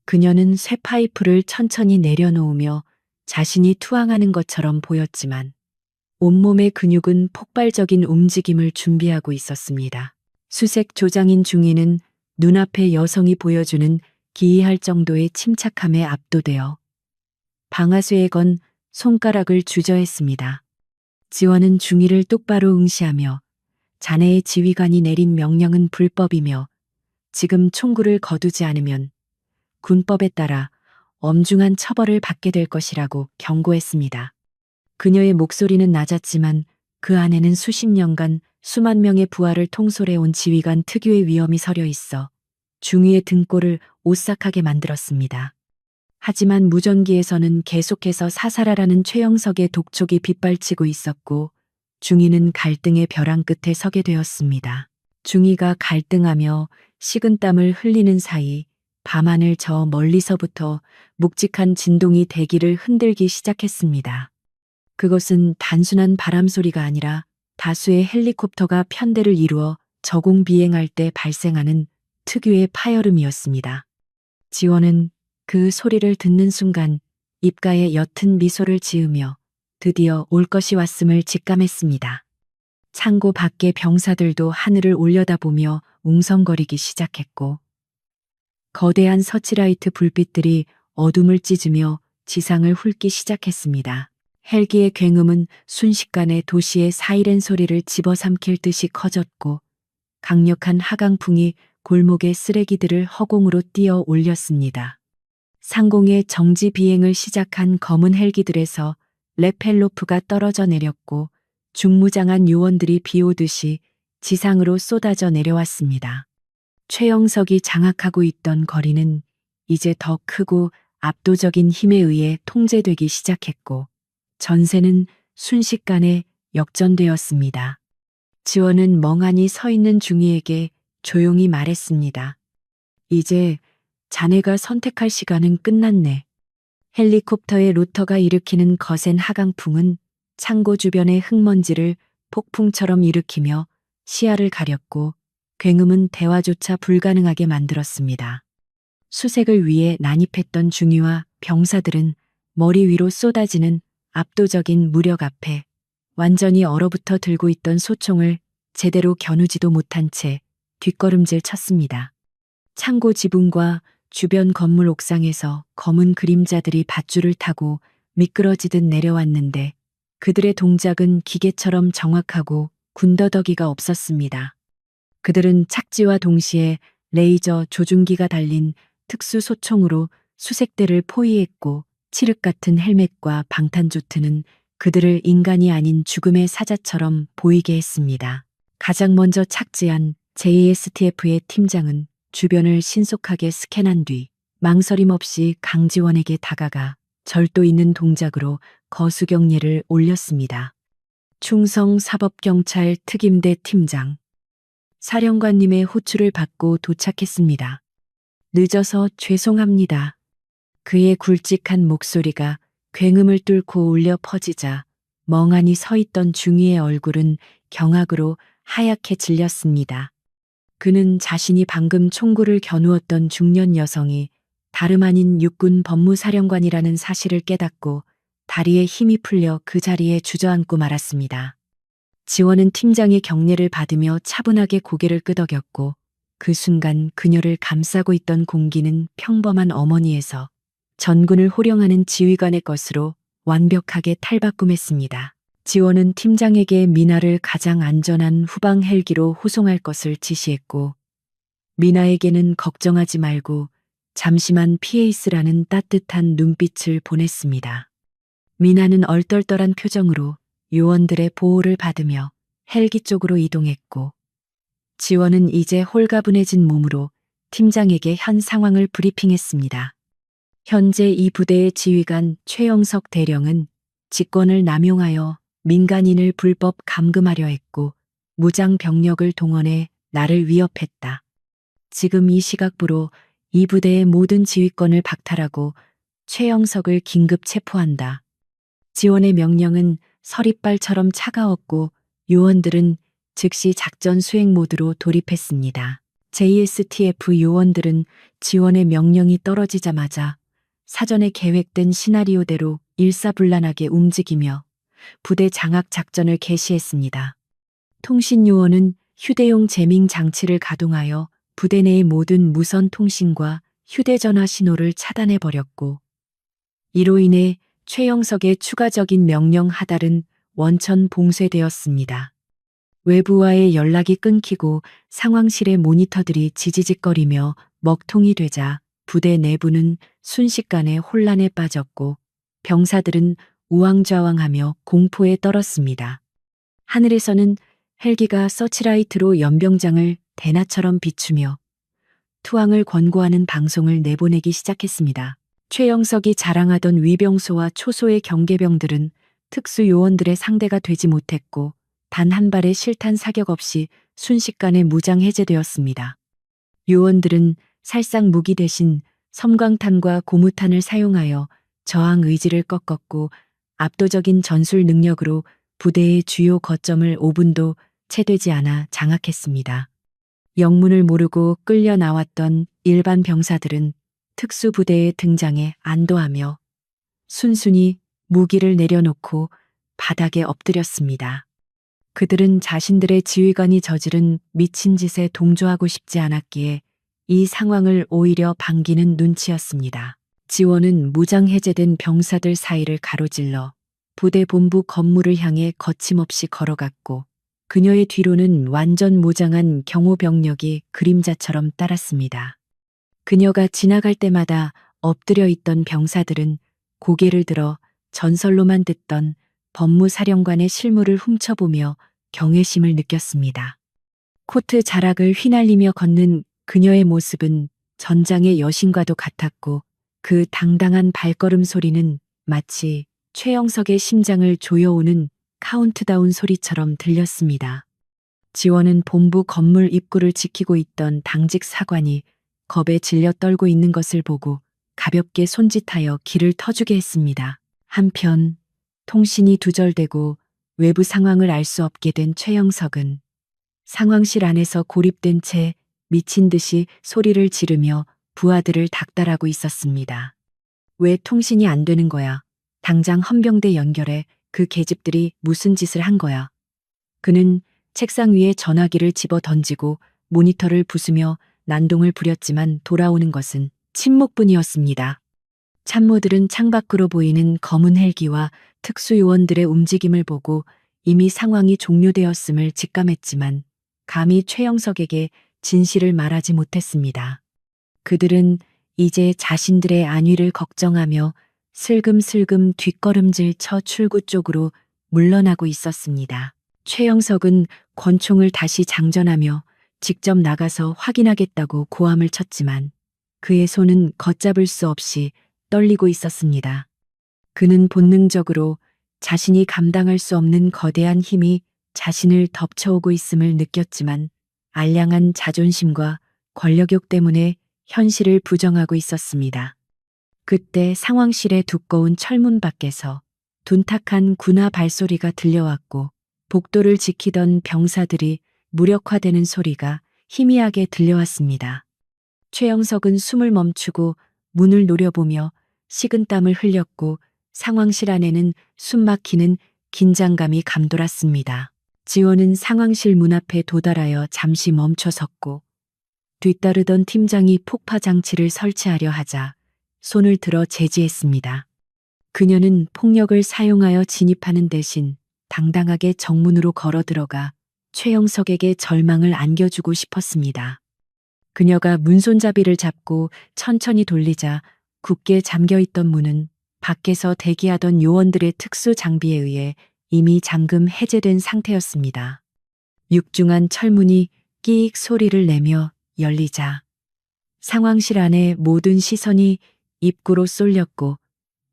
그녀는 쇠파이프를 천천히 내려놓으며 자신이 투항하는 것처럼 보였지만 온몸의 근육은 폭발적인 움직임을 준비하고 있었습니다. 수색 조장인 중위는 눈앞에 여성이 보여주는 기이할 정도의 침착함에 압도되어 방아쇠에 건 손가락을 주저했습니다. 지원은 중위를 똑바로 응시하며 자네의 지휘관이 내린 명령은 불법이며 지금 총구를 거두지 않으면 군법에 따라 엄중한 처벌을 받게 될 것이라고 경고했습니다. 그녀의 목소리는 낮았지만 그 안에는 수십 년간 수만 명의 부하를 통솔해온 지휘관 특유의 위엄이 서려 있어 중위의 등골을 오싹하게 만들었습니다. 하지만 무전기에서는 계속해서 사살하라는 최영석의 독촉이 빗발치고 있었고 중위는 갈등의 벼랑 끝에 서게 되었습니다. 중위가 갈등하며 식은땀을 흘리는 사이 밤하늘 저 멀리서부터 묵직한 진동이 대기를 흔들기 시작했습니다. 그것은 단순한 바람 소리가 아니라 다수의 헬리콥터가 편대를 이루어 저공 비행할 때 발생하는 특유의 파열음이었습니다. 지원은 그 소리를 듣는 순간 입가에 옅은 미소를 지으며 드디어 올 것이 왔음을 직감했습니다. 창고 밖의 병사들도 하늘을 올려다보며 웅성거리기 시작했고 거대한 서치라이트 불빛들이 어둠을 찢으며 지상을 훑기 시작했습니다. 헬기의 굉음은 순식간에 도시의 사이렌 소리를 집어삼킬 듯이 커졌고 강력한 하강풍이 골목의 쓰레기들을 허공으로 뛰어 올렸습니다. 상공에 정지 비행을 시작한 검은 헬기들에서 레펠로프가 떨어져 내렸고 중무장한 요원들이 비오듯이 지상으로 쏟아져 내려왔습니다. 최영석이 장악하고 있던 거리는 이제 더 크고 압도적인 힘에 의해 통제되기 시작했고 전세는 순식간에 역전되었습니다. 지원은 멍하니 서 있는 중위에게 조용히 말했습니다. 이제 자네가 선택할 시간은 끝났네. 헬리콥터의 로터가 일으키는 거센 하강풍은 창고 주변의 흙먼지를 폭풍처럼 일으키며 시야를 가렸고 굉음은 대화조차 불가능하게 만들었습니다. 수색을 위해 난입했던 중위와 병사들은 머리 위로 쏟아지는 압도적인 무력 앞에 완전히 얼어붙어 들고 있던 소총을 제대로 겨누지도 못한 채 뒷걸음질 쳤습니다. 창고 지붕과 주변 건물 옥상에서 검은 그림자들이 밧줄을 타고 미끄러지듯 내려왔는데 그들의 동작은 기계처럼 정확하고 군더더기가 없었습니다. 그들은 착지와 동시에 레이저 조준기가 달린 특수 소총으로 수색대를 포위했고 칠흑 같은 헬멧과 방탄조트는 그들을 인간이 아닌 죽음의 사자처럼 보이게 했습니다. 가장 먼저 착지한 JSTF의 팀장은 주변을 신속하게 스캔한 뒤 망설임 없이 강지원에게 다가가 절도 있는 동작으로 거수경례를 올렸습니다. 충성 사법경찰 특임대 팀장. 사령관님의 호출을 받고 도착했습니다. 늦어서 죄송합니다. 그의 굵직한 목소리가 굉음을 뚫고 울려 퍼지자 멍하니 서 있던 중위의 얼굴은 경악으로 하얗게 질렸습니다. 그는 자신이 방금 총구를 겨누었던 중년 여성이 다름 아닌 육군 법무사령관이라는 사실을 깨닫고 다리에 힘이 풀려 그 자리에 주저앉고 말았습니다. 지원은 팀장의 경례를 받으며 차분하게 고개를 끄덕였고 그 순간 그녀를 감싸고 있던 공기는 평범한 어머니에서 전군을 호령하는 지휘관의 것으로 완벽하게 탈바꿈했습니다. 지원은 팀장에게 미나를 가장 안전한 후방 헬기로 호송할 것을 지시했고 미나에게는 걱정하지 말고 잠시만 피해 있으라는 따뜻한 눈빛을 보냈습니다. 미나는 얼떨떨한 표정으로 요원들의 보호를 받으며 헬기 쪽으로 이동했고 지원은 이제 홀가분해진 몸으로 팀장에게 현 상황을 브리핑했습니다. 현재 이 부대의 지휘관 최영석 대령은 직권을 남용하여 민간인을 불법 감금하려 했고 무장 병력을 동원해 나를 위협했다. 지금 이 시각부로 이 부대의 모든 지휘권을 박탈하고 최영석을 긴급 체포한다. 지원의 명령은 서리빨처럼 차가웠고 요원들은 즉시 작전 수행 모드로 돌입했습니다. JSTF 요원들은 지원의 명령이 떨어지자마자 사전에 계획된 시나리오대로 일사불란하게 움직이며 부대 장악 작전을 개시했습니다. 통신 요원은 휴대용 재밍 장치를 가동하여 부대 내의 모든 무선 통신과 휴대전화 신호를 차단해버렸고 이로 인해 최영석의 추가적인 명령 하달은 원천 봉쇄되었습니다. 외부와의 연락이 끊기고 상황실의 모니터들이 지지직거리며 먹통이 되자 부대 내부는 순식간에 혼란에 빠졌고 병사들은 우왕좌왕하며 공포에 떨었습니다. 하늘에서는 헬기가 서치라이트로 연병장을 대나처럼 비추며 투항을 권고하는 방송을 내보내기 시작했습니다. 최영석이 자랑하던 위병소와 초소의 경계병들은 특수 요원들의 상대가 되지 못했고 단 한 발의 실탄 사격 없이 순식간에 무장 해제되었습니다. 요원들은 살상 무기 대신 섬광탄과 고무탄을 사용하여 저항 의지를 꺾었고 압도적인 전술 능력으로 부대의 주요 거점을 5분도 채 되지 않아 장악했습니다. 영문을 모르고 끌려 나왔던 일반 병사들은 특수부대의 등장에 안도하며 순순히 무기를 내려놓고 바닥에 엎드렸습니다. 그들은 자신들의 지휘관이 저지른 미친 짓에 동조하고 싶지 않았기에 이 상황을 오히려 반기는 눈치였습니다. 지원은 무장 해제된 병사들 사이를 가로질러 부대 본부 건물을 향해 거침없이 걸어갔고 그녀의 뒤로는 완전 무장한 경호병력이 그림자처럼 따랐습니다. 그녀가 지나갈 때마다 엎드려 있던 병사들은 고개를 들어 전설로만 듣던 법무사령관의 실물을 훔쳐보며 경외심을 느꼈습니다. 코트 자락을 휘날리며 걷는 그녀의 모습은 전장의 여신과도 같았고 그 당당한 발걸음 소리는 마치 최영석의 심장을 조여오는 카운트다운 소리처럼 들렸습니다. 지원은 본부 건물 입구를 지키고 있던 당직 사관이 겁에 질려 떨고 있는 것을 보고 가볍게 손짓하여 길을 터주게 했습니다. 한편 통신이 두절되고 외부 상황을 알 수 없게 된 최영석은 상황실 안에서 고립된 채 미친 듯이 소리를 지르며 부하들을 닥달하고 있었습니다. 왜 통신이 안 되는 거야? 당장 헌병대 연결해. 그 계집들이 무슨 짓을 한 거야? 그는 책상 위에 전화기를 집어 던지고 모니터를 부수며 난동을 부렸지만 돌아오는 것은 침묵뿐이었습니다. 참모들은 창밖으로 보이는 검은 헬기와 특수요원들의 움직임을 보고 이미 상황이 종료되었음을 직감했지만 감히 최영석에게 진실을 말하지 못했습니다. 그들은 이제 자신들의 안위를 걱정하며 슬금슬금 뒷걸음질 쳐 출구 쪽으로 물러나고 있었습니다. 최영석은 권총을 다시 장전하며 직접 나가서 확인하겠다고 고함을 쳤지만 그의 손은 걷잡을 수 없이 떨리고 있었습니다. 그는 본능적으로 자신이 감당할 수 없는 거대한 힘이 자신을 덮쳐오고 있음을 느꼈지만 알량한 자존심과 권력욕 때문에 현실을 부정하고 있었습니다. 그때 상황실의 두꺼운 철문 밖에서 둔탁한 군화 발소리가 들려왔고 복도를 지키던 병사들이 무력화되는 소리가 희미하게 들려왔습니다. 최영석은 숨을 멈추고 문을 노려보며 식은땀을 흘렸고 상황실 안에는 숨막히는 긴장감이 감돌았습니다. 지원은 상황실 문 앞에 도달하여 잠시 멈춰 섰고 뒤따르던 팀장이 폭파 장치를 설치하려 하자 손을 들어 제지했습니다. 그녀는 폭력을 사용하여 진입하는 대신 당당하게 정문으로 걸어 들어가 최영석에게 절망을 안겨주고 싶었습니다. 그녀가 문손잡이를 잡고 천천히 돌리자 굳게 잠겨있던 문은 밖에서 대기하던 요원들의 특수 장비에 의해 이미 잠금 해제된 상태였습니다. 육중한 철문이 끼익 소리를 내며 열리자 상황실 안의 모든 시선이 입구로 쏠렸고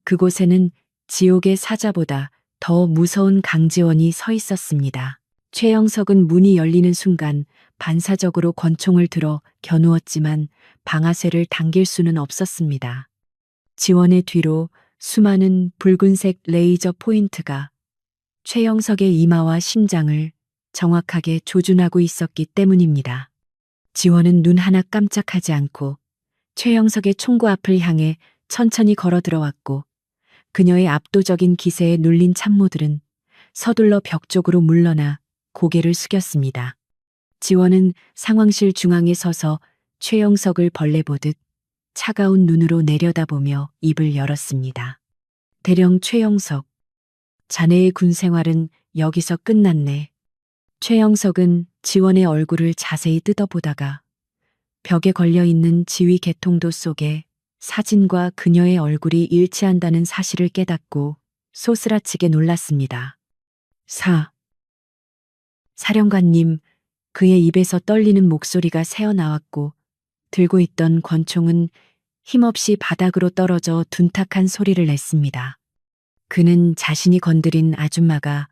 그곳에는 지옥의 사자보다 더 무서운 강지원이 서 있었습니다. 최영석은 문이 열리는 순간 반사적으로 권총을 들어 겨누었지만 방아쇠를 당길 수는 없었습니다. 지원의 뒤로 수많은 붉은색 레이저 포인트가 최영석의 이마와 심장을 정확하게 조준하고 있었기 때문입니다. 지원은 눈 하나 깜짝하지 않고 최영석의 총구 앞을 향해 천천히 걸어 들어왔고 그녀의 압도적인 기세에 눌린 참모들은 서둘러 벽 쪽으로 물러나 고개를 숙였습니다. 지원은 상황실 중앙에 서서 최영석을 벌레 보듯 차가운 눈으로 내려다보며 입을 열었습니다. 대령 최영석, 자네의 군 생활은 여기서 끝났네. 최영석은 지원의 얼굴을 자세히 뜯어보다가 벽에 걸려있는 지휘 개통도 속에 사진과 그녀의 얼굴이 일치한다는 사실을 깨닫고 소스라치게 놀랐습니다. 사령관님, 그의 입에서 떨리는 목소리가 새어나왔고 들고 있던 권총은 힘없이 바닥으로 떨어져 둔탁한 소리를 냈습니다. 그는 자신이 건드린 아줌마가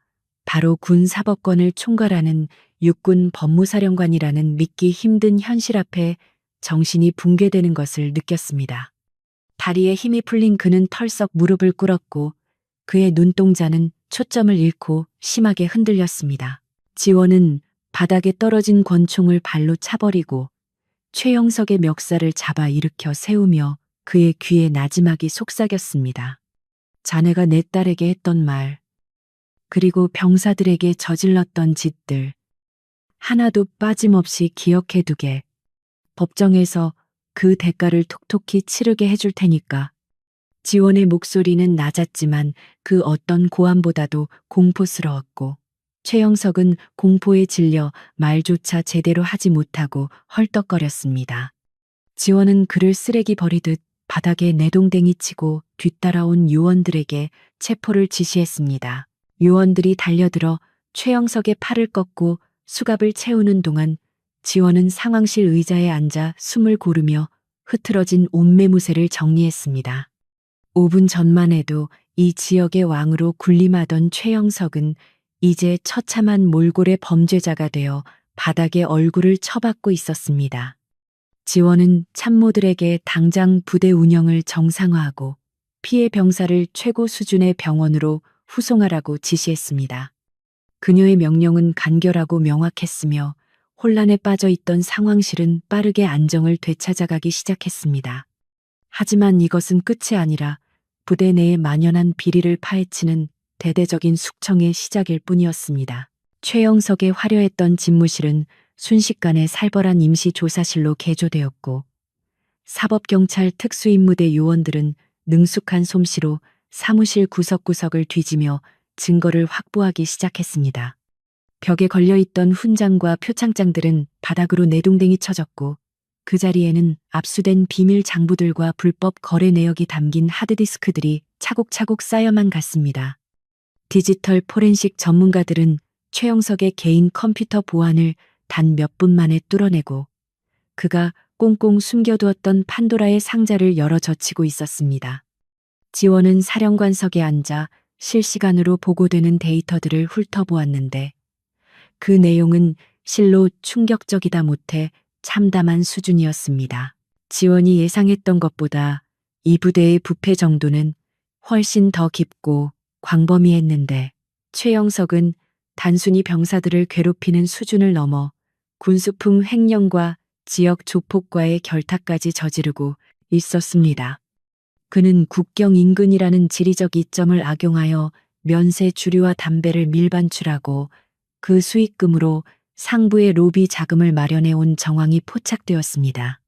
바로 군 사법권을 총괄하는 육군 법무사령관이라는 믿기 힘든 현실 앞에 정신이 붕괴되는 것을 느꼈습니다. 다리에 힘이 풀린 그는 털썩 무릎을 꿇었고 그의 눈동자는 초점을 잃고 심하게 흔들렸습니다. 지원은 바닥에 떨어진 권총을 발로 차버리고 최영석의 멱살을 잡아 일으켜 세우며 그의 귀에 나지막이 속삭였습니다. 자네가 내 딸에게 했던 말, 그리고 병사들에게 저질렀던 짓들, 하나도 빠짐없이 기억해두게. 법정에서 그 대가를 톡톡히 치르게 해줄 테니까. 지원의 목소리는 낮았지만 그 어떤 고함보다도 공포스러웠고 최영석은 공포에 질려 말조차 제대로 하지 못하고 헐떡거렸습니다. 지원은 그를 쓰레기 버리듯 바닥에 내동댕이 치고 뒤따라온 요원들에게 체포를 지시했습니다. 요원들이 달려들어 최영석의 팔을 꺾고 수갑을 채우는 동안 지원은 상황실 의자에 앉아 숨을 고르며 흐트러진 옷매무새를 정리했습니다. 5분 전만 해도 이 지역의 왕으로 군림하던 최영석은 이제 처참한 몰골의 범죄자가 되어 바닥에 얼굴을 처박고 있었습니다. 지원은 참모들에게 당장 부대 운영을 정상화하고 피해 병사를 최고 수준의 병원으로 후송하라고 지시했습니다. 그녀의 명령은 간결하고 명확했으며 혼란에 빠져 있던 상황실은 빠르게 안정을 되찾아가기 시작했습니다. 하지만 이것은 끝이 아니라 부대 내에 만연한 비리를 파헤치는 대대적인 숙청의 시작일 뿐이었습니다. 최영석의 화려했던 집무실은 순식간에 살벌한 임시조사실로 개조되었고 사법경찰 특수임무대 요원들은 능숙한 솜씨로 사무실 구석구석을 뒤지며 증거를 확보하기 시작했습니다. 벽에 걸려있던 훈장과 표창장들은 바닥으로 내동댕이 쳐졌고 그 자리에는 압수된 비밀 장부들과 불법 거래 내역이 담긴 하드디스크들이 차곡차곡 쌓여만 갔습니다. 디지털 포렌식 전문가들은 최영석의 개인 컴퓨터 보안을 단 몇 분 만에 뚫어내고 그가 꽁꽁 숨겨두었던 판도라의 상자를 열어 젖히고 있었습니다. 지원은 사령관석에 앉아 실시간으로 보고되는 데이터들을 훑어보았는데 그 내용은 실로 충격적이다 못해 참담한 수준이었습니다. 지원이 예상했던 것보다 이 부대의 부패 정도는 훨씬 더 깊고 광범위했는데 최영석은 단순히 병사들을 괴롭히는 수준을 넘어 군수품 횡령과 지역 조폭과의 결탁까지 저지르고 있었습니다. 그는 국경 인근이라는 지리적 이점을 악용하여 면세 주류와 담배를 밀반출하고 그 수익금으로 상부의 로비 자금을 마련해 온 정황이 포착되었습니다.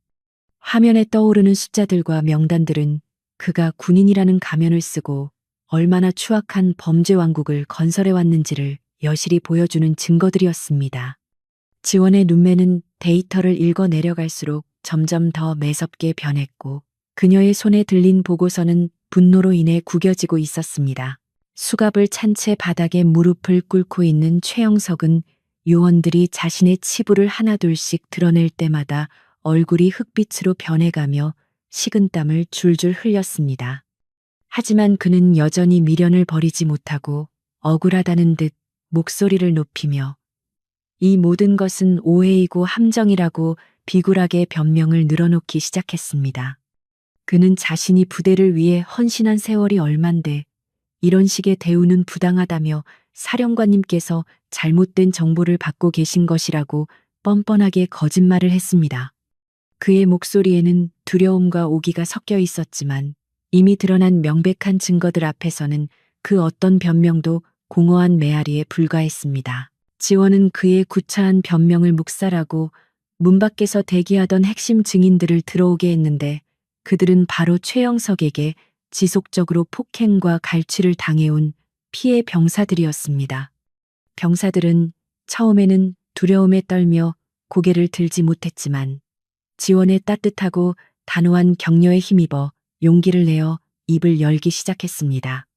화면에 떠오르는 숫자들과 명단들은 그가 군인이라는 가면을 쓰고 얼마나 추악한 범죄 왕국을 건설해 왔는지를 여실히 보여주는 증거들이었습니다. 지원의 눈매는 데이터를 읽어 내려갈수록 점점 더 매섭게 변했고 그녀의 손에 들린 보고서는 분노로 인해 구겨지고 있었습니다. 수갑을 찬 채 바닥에 무릎을 꿇고 있는 최영석은 요원들이 자신의 치부를 하나둘씩 드러낼 때마다 얼굴이 흑빛으로 변해가며 식은땀을 줄줄 흘렸습니다. 하지만 그는 여전히 미련을 버리지 못하고 억울하다는 듯 목소리를 높이며 이 모든 것은 오해이고 함정이라고 비굴하게 변명을 늘어놓기 시작했습니다. 그는 자신이 부대를 위해 헌신한 세월이 얼만데 이런 식의 대우는 부당하다며 사령관님께서 잘못된 정보를 받고 계신 것이라고 뻔뻔하게 거짓말을 했습니다. 그의 목소리에는 두려움과 오기가 섞여 있었지만 이미 드러난 명백한 증거들 앞에서는 그 어떤 변명도 공허한 메아리에 불과했습니다. 지원은 그의 구차한 변명을 묵살하고 문 밖에서 대기하던 핵심 증인들을 들어오게 했는데 그들은 바로 최영석에게 지속적으로 폭행과 갈취를 당해온 피해 병사들이었습니다. 병사들은 처음에는 두려움에 떨며 고개를 들지 못했지만 지원의 따뜻하고 단호한 격려에 힘입어 용기를 내어 입을 열기 시작했습니다.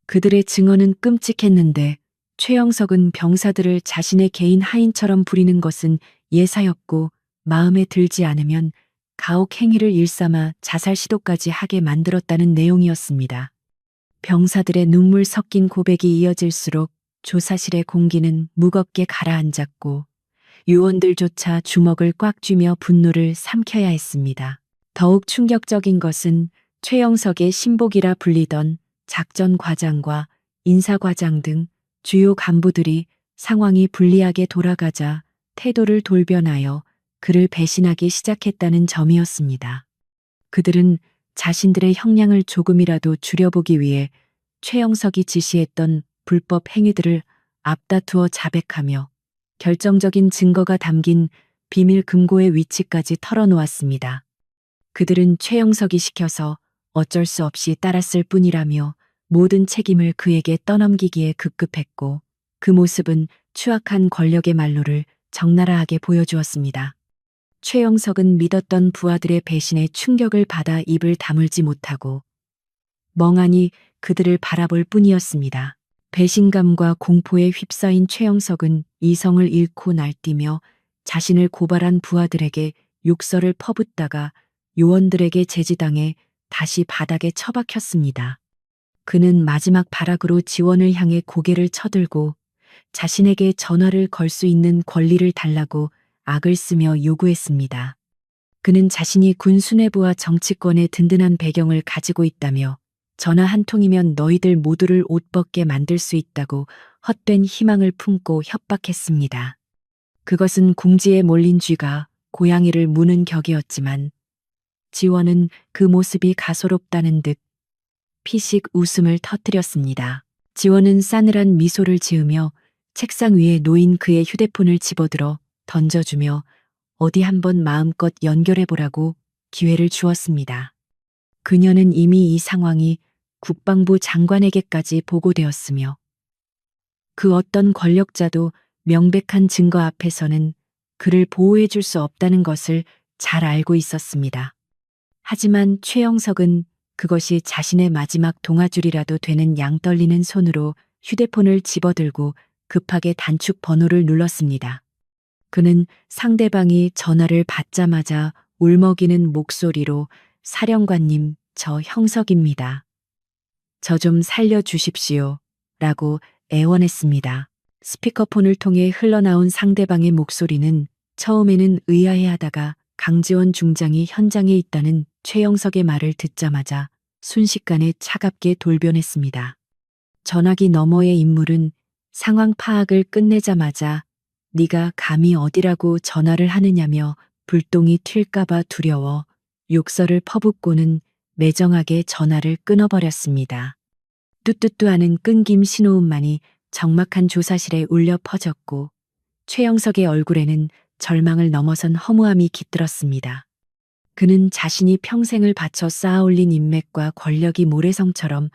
그들의 증언은 끔찍했는데 최영석은 병사들을 자신의 개인 하인처럼 부리는 것은 예사였고 마음에 들지 않으면 가혹 행위를 일삼아 자살 시도까지 하게 만들었다는 내용이었습니다. 병사들의 눈물 섞인 고백이 이어질수록 조사실의 공기는 무겁게 가라앉았고 요원들조차 주먹을 꽉 쥐며 분노를 삼켜야 했습니다. 더욱 충격적인 것은 최영석의 신복이라 불리던 작전과장과 인사과장 등 주요 간부들이 상황이 불리하게 돌아가자 태도를 돌변하여 그를 배신하기 시작했다는 점이었습니다. 그들은 자신들의 형량을 조금이라도 줄여보기 위해 최영석이 지시했던 불법 행위들을 앞다투어 자백하며 결정적인 증거가 담긴 비밀 금고의 위치까지 털어놓았습니다. 그들은 최영석이 시켜서 어쩔 수 없이 따랐을 뿐이라며 모든 책임을 그에게 떠넘기기에 급급했고 그 모습은 추악한 권력의 말로를 적나라하게 보여주었습니다. 최영석은 믿었던 부하들의 배신에 충격을 받아 입을 다물지 못하고 멍하니 그들을 바라볼 뿐이었습니다. 배신감과 공포에 휩싸인 최영석은 이성을 잃고 날뛰며 자신을 고발한 부하들에게 욕설을 퍼붓다가 요원들에게 제지당해 다시 바닥에 처박혔습니다. 그는 마지막 발악으로 지원을 향해 고개를 쳐들고 자신에게 전화를 걸 수 있는 권리를 달라고 악을 쓰며 요구했습니다. 그는 자신이 군 수뇌부와 정치권의 든든한 배경을 가지고 있다며 전화 한 통이면 너희들 모두를 옷 벗게 만들 수 있다고 헛된 희망을 품고 협박했습니다. 그것은 궁지에 몰린 쥐가 고양이를 무는 격이었지만 지원은 그 모습이 가소롭다는 듯 피식 웃음을 터뜨렸습니다. 지원은 싸늘한 미소를 지으며 책상 위에 놓인 그의 휴대폰을 집어들어 던져주며 어디 한번 마음껏 연결해보라고 기회를 주었습니다. 그녀는 이미 이 상황이 국방부 장관에게까지 보고되었으며 그 어떤 권력자도 명백한 증거 앞에서는 그를 보호해줄 수 없다는 것을 잘 알고 있었습니다. 하지만 최영석은 그것이 자신의 마지막 동아줄이라도 되는 양 떨리는 손으로 휴대폰을 집어들고 급하게 단축 번호를 눌렀습니다. 그는 상대방이 전화를 받자마자 울먹이는 목소리로 사령관님, 저 형석입니다. 저 좀 살려주십시오. 라고 애원했습니다. 스피커폰을 통해 흘러나온 상대방의 목소리는 처음에는 의아해하다가 강지원 중장이 현장에 있다는 최영석의 말을 듣자마자 순식간에 차갑게 돌변했습니다. 전화기 너머의 인물은 상황 파악을 끝내자마자 네가 감히 어디라고 전화를 하느냐며 불똥이 튈까봐 두려워 욕설을 퍼붓고는 매정하게 전화를 끊어버렸습니다. 뚜뚜뚜하는 끊김 신호음만이 적막한 조사실에 울려 퍼졌고 최영석의 얼굴에는 절망을 넘어선 허무함이 깃들었습니다. 그는 자신이 평생을 바쳐 쌓아올린 인맥과 권력이 모래성처럼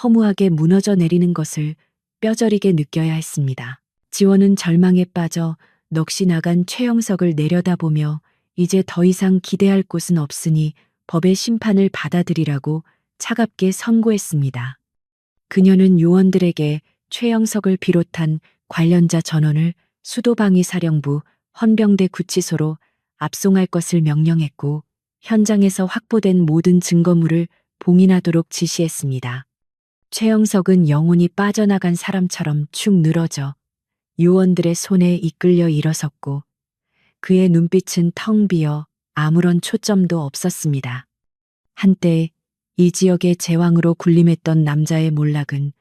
허무하게 무너져 내리는 것을 뼈저리게 느껴야 했습니다. 지원은 절망에 빠져 넋이 나간 최영석을 내려다보며 이제 더 이상 기대할 곳은 없으니 법의 심판을 받아들이라고 차갑게 선고했습니다. 그녀는 요원들에게 최영석을 비롯한 관련자 전원을 수도방위사령부 헌병대 구치소로 압송할 것을 명령했고 현장에서 확보된 모든 증거물을 봉인하도록 지시했습니다. 최영석은 영혼이 빠져나간 사람처럼 축 늘어져 요원들의 손에 이끌려 일어섰고 그의 눈빛은 텅 비어 아무런 초점도 없었습니다. 한때 이 지역의 제왕으로 군림했던 남자의 몰락은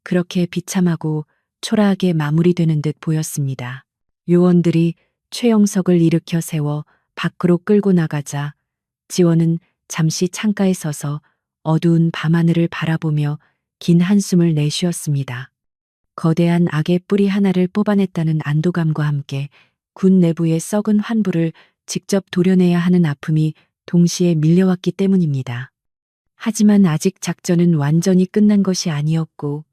그렇게 비참하고 초라하게 마무리되는 듯 보였습니다. 요원들이 최영석을 일으켜 세워 밖으로 끌고 나가자 지원은 잠시 창가에 서서 어두운 밤하늘을 바라보며 긴 한숨을 내쉬었습니다. 거대한 악의 뿌리 하나를 뽑아냈다는 안도감과 함께 군 내부의 썩은 환부를 직접 도려내야 하는 아픔이 동시에 밀려왔기 때문입니다. 하지만 아직 작전은 완전히 끝난 것이 아니었고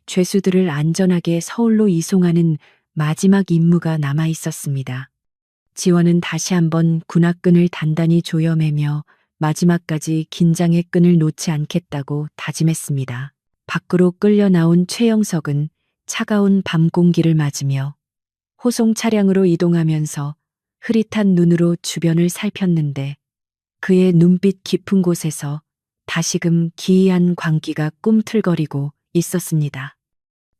죄수들을 안전하게 서울로 이송하는 마지막 임무가 남아 있었습니다. 지원은 다시 한번 군악끈을 단단히 조여매며 마지막까지 긴장의 끈을 놓지 않겠다고 다짐했습니다. 밖으로 끌려 나온 최영석은 차가운 밤 공기를 맞으며 호송 차량으로 이동하면서 흐릿한 눈으로 주변을 살폈는데 그의 눈빛 깊은 곳에서 다시금 기이한 광기가 꿈틀거리고 있었습니다.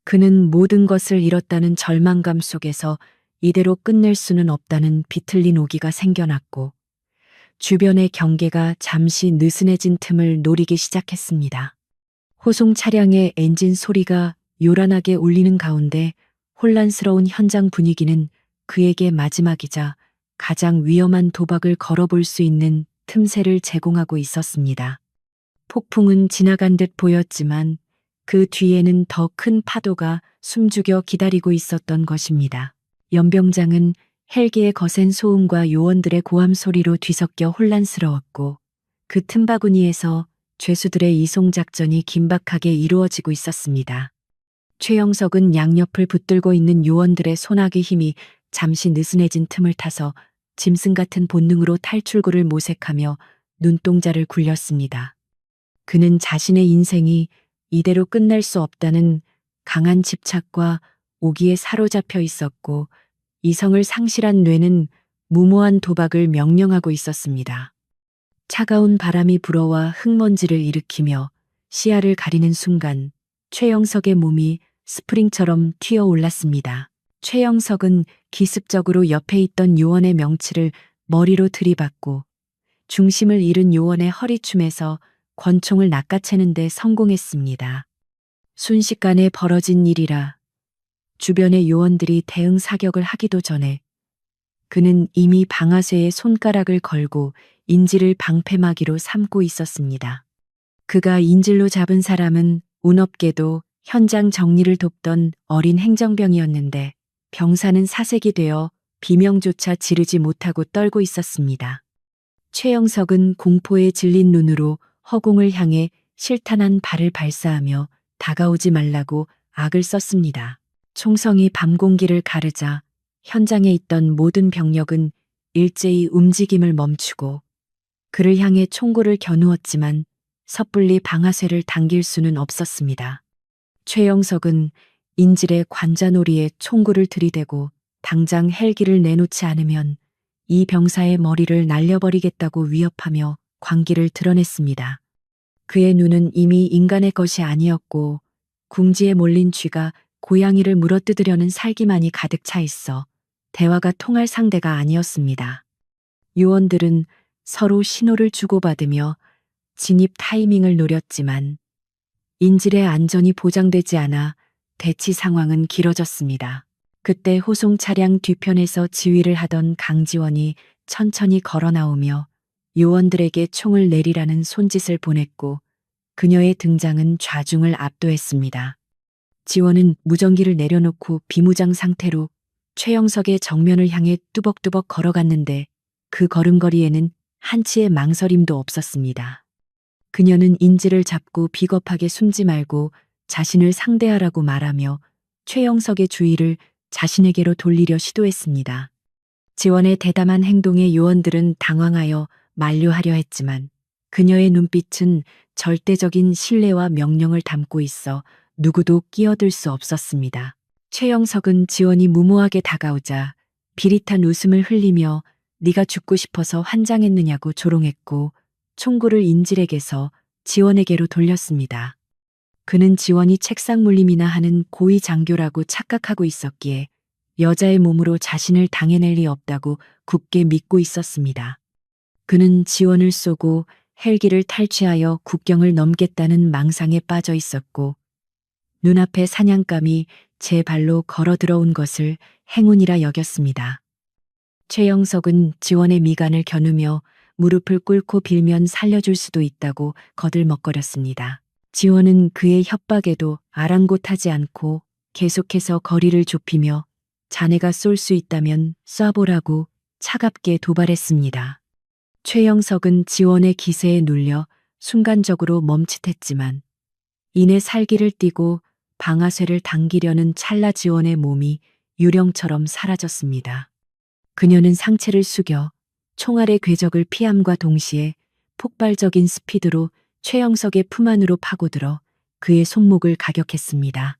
그는 모든 것을 잃었다는 절망감 속에서 이대로 끝낼 수는 없다는 비틀린 오기가 생겨났고 주변의 경계가 잠시 느슨해진 틈을 노리기 시작했습니다. 호송 차량의 엔진 소리가 요란하게 울리는 가운데 혼란스러운 현장 분위기는 그에게 마지막이자 가장 위험한 도박을 걸어볼 수 있는 틈새를 제공하고 있었습니다. 폭풍은 지나간 듯 보였지만 그 뒤에는 더 큰 파도가 숨죽여 기다리고 있었던 것입니다. 연병장은 헬기의 거센 소음과 요원들의 고함 소리로 뒤섞여 혼란스러웠고 그 틈바구니에서 죄수들의 이송 작전이 긴박하게 이루어지고 있었습니다. 최영석은 양옆을 붙들고 있는 요원들의 소나기 힘이 잠시 느슨해진 틈을 타서 짐승 같은 본능으로 탈출구를 모색하며 눈동자를 굴렸습니다. 그는 자신의 인생이 이대로 끝날 수 없다는 강한 집착과 오기에 사로잡혀 있었고 이성을 상실한 뇌는 무모한 도박을 명령하고 있었습니다. 차가운 바람이 불어와 흙먼지를 일으키며 시야를 가리는 순간 최영석의 몸이 스프링처럼 튀어 올랐습니다. 최영석은 기습적으로 옆에 있던 요원의 명치를 머리로 들이받고 중심을 잃은 요원의 허리춤에서 권총을 낚아채는 데 성공했습니다. 순식간에 벌어진 일이라 주변의 요원들이 대응 사격을 하기도 전에 그는 이미 방아쇠에 손가락을 걸고 인질을 방패막이로 삼고 있었습니다. 그가 인질로 잡은 사람은 운없게도 현장 정리를 돕던 어린 행정병이었는데 병사는 사색이 되어 비명조차 지르지 못하고 떨고 있었습니다. 최영석은 공포에 질린 눈으로 허공을 향해 실탄한 발을 발사하며 다가오지 말라고 악을 썼습니다. 총성이 밤 공기를 가르자 현장에 있던 모든 병력은 일제히 움직임을 멈추고 그를 향해 총구를 겨누었지만 섣불리 방아쇠를 당길 수는 없었습니다. 최영석은 인질의 관자놀이에 총구를 들이대고 당장 헬기를 내놓지 않으면 이 병사의 머리를 날려버리겠다고 위협하며 광기를 드러냈습니다. 그의 눈은 이미 인간의 것이 아니었고 궁지에 몰린 쥐가 고양이를 물어뜯으려는 살기만이 가득 차 있어 대화가 통할 상대가 아니었습니다. 요원들은 서로 신호를 주고받으며 진입 타이밍을 노렸지만 인질의 안전이 보장되지 않아 대치 상황은 길어졌습니다. 그때 호송 차량 뒤편에서 지휘를 하던 강지원이 천천히 걸어 나오며 요원들에게 총을 내리라는 손짓을 보냈고 그녀의 등장은 좌중을 압도했습니다. 지원은 무전기를 내려놓고 비무장 상태로 최영석의 정면을 향해 뚜벅뚜벅 걸어갔는데 그 걸음걸이에는 한치의 망설임도 없었습니다. 그녀는 인질을 잡고 비겁하게 숨지 말고 자신을 상대하라고 말하며 최영석의 주의를 자신에게로 돌리려 시도했습니다. 지원의 대담한 행동에 요원들은 당황하여 만류하려 했지만 그녀의 눈빛은 절대적인 신뢰와 명령을 담고 있어 누구도 끼어들 수 없었습니다. 최영석은 지원이 무모하게 다가오자 비릿한 웃음을 흘리며 네가 죽고 싶어서 환장했느냐고 조롱했고 총구를 인질에게서 지원에게로 돌렸습니다. 그는 지원이 책상 물림이나 하는 고위 장교라고 착각하고 있었기에 여자의 몸으로 자신을 당해낼 리 없다고 굳게 믿고 있었습니다. 그는 지원을 쏘고 헬기를 탈취하여 국경을 넘겠다는 망상에 빠져 있었고 눈앞에 사냥감이 제 발로 걸어 들어온 것을 행운이라 여겼습니다. 최영석은 지원의 미간을 겨누며 무릎을 꿇고 빌면 살려줄 수도 있다고 거들먹거렸습니다. 지원은 그의 협박에도 아랑곳하지 않고 계속해서 거리를 좁히며 자네가 쏠 수 있다면 쏴보라고 차갑게 도발했습니다. 최영석은 지원의 기세에 눌려 순간적으로 멈칫했지만 이내 살기를 띠고 방아쇠를 당기려는 찰나 지원의 몸이 유령처럼 사라졌습니다. 그녀는 상체를 숙여 총알의 궤적을 피함과 동시에 폭발적인 스피드로 최영석의 품 안으로 파고들어 그의 손목을 가격했습니다.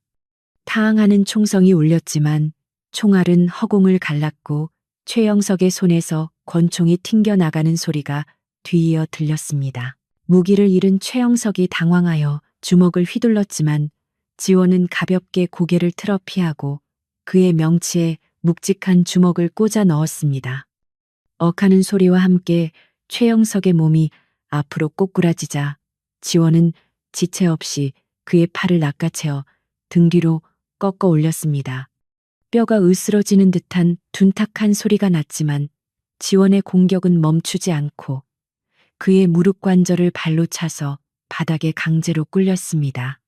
타항하는 총성이 울렸지만 총알은 허공을 갈랐고 최영석의 손에서 권총이 튕겨나가는 소리가 뒤이어 들렸습니다. 무기를 잃은 최영석이 당황하여 주먹을 휘둘렀지만 지원은 가볍게 고개를 틀어 피하고 그의 명치에 묵직한 주먹을 꽂아 넣었습니다. 억하는 소리와 함께 최영석의 몸이 앞으로 꼬꾸라지자 지원은 지체 없이 그의 팔을 낚아채어 등 뒤로 꺾어 올렸습니다. 뼈가 으스러지는 듯한 둔탁한 소리가 났지만 지원의 공격은 멈추지 않고 그의 무릎 관절을 발로 차서 바닥에 강제로 꿀렸습니다.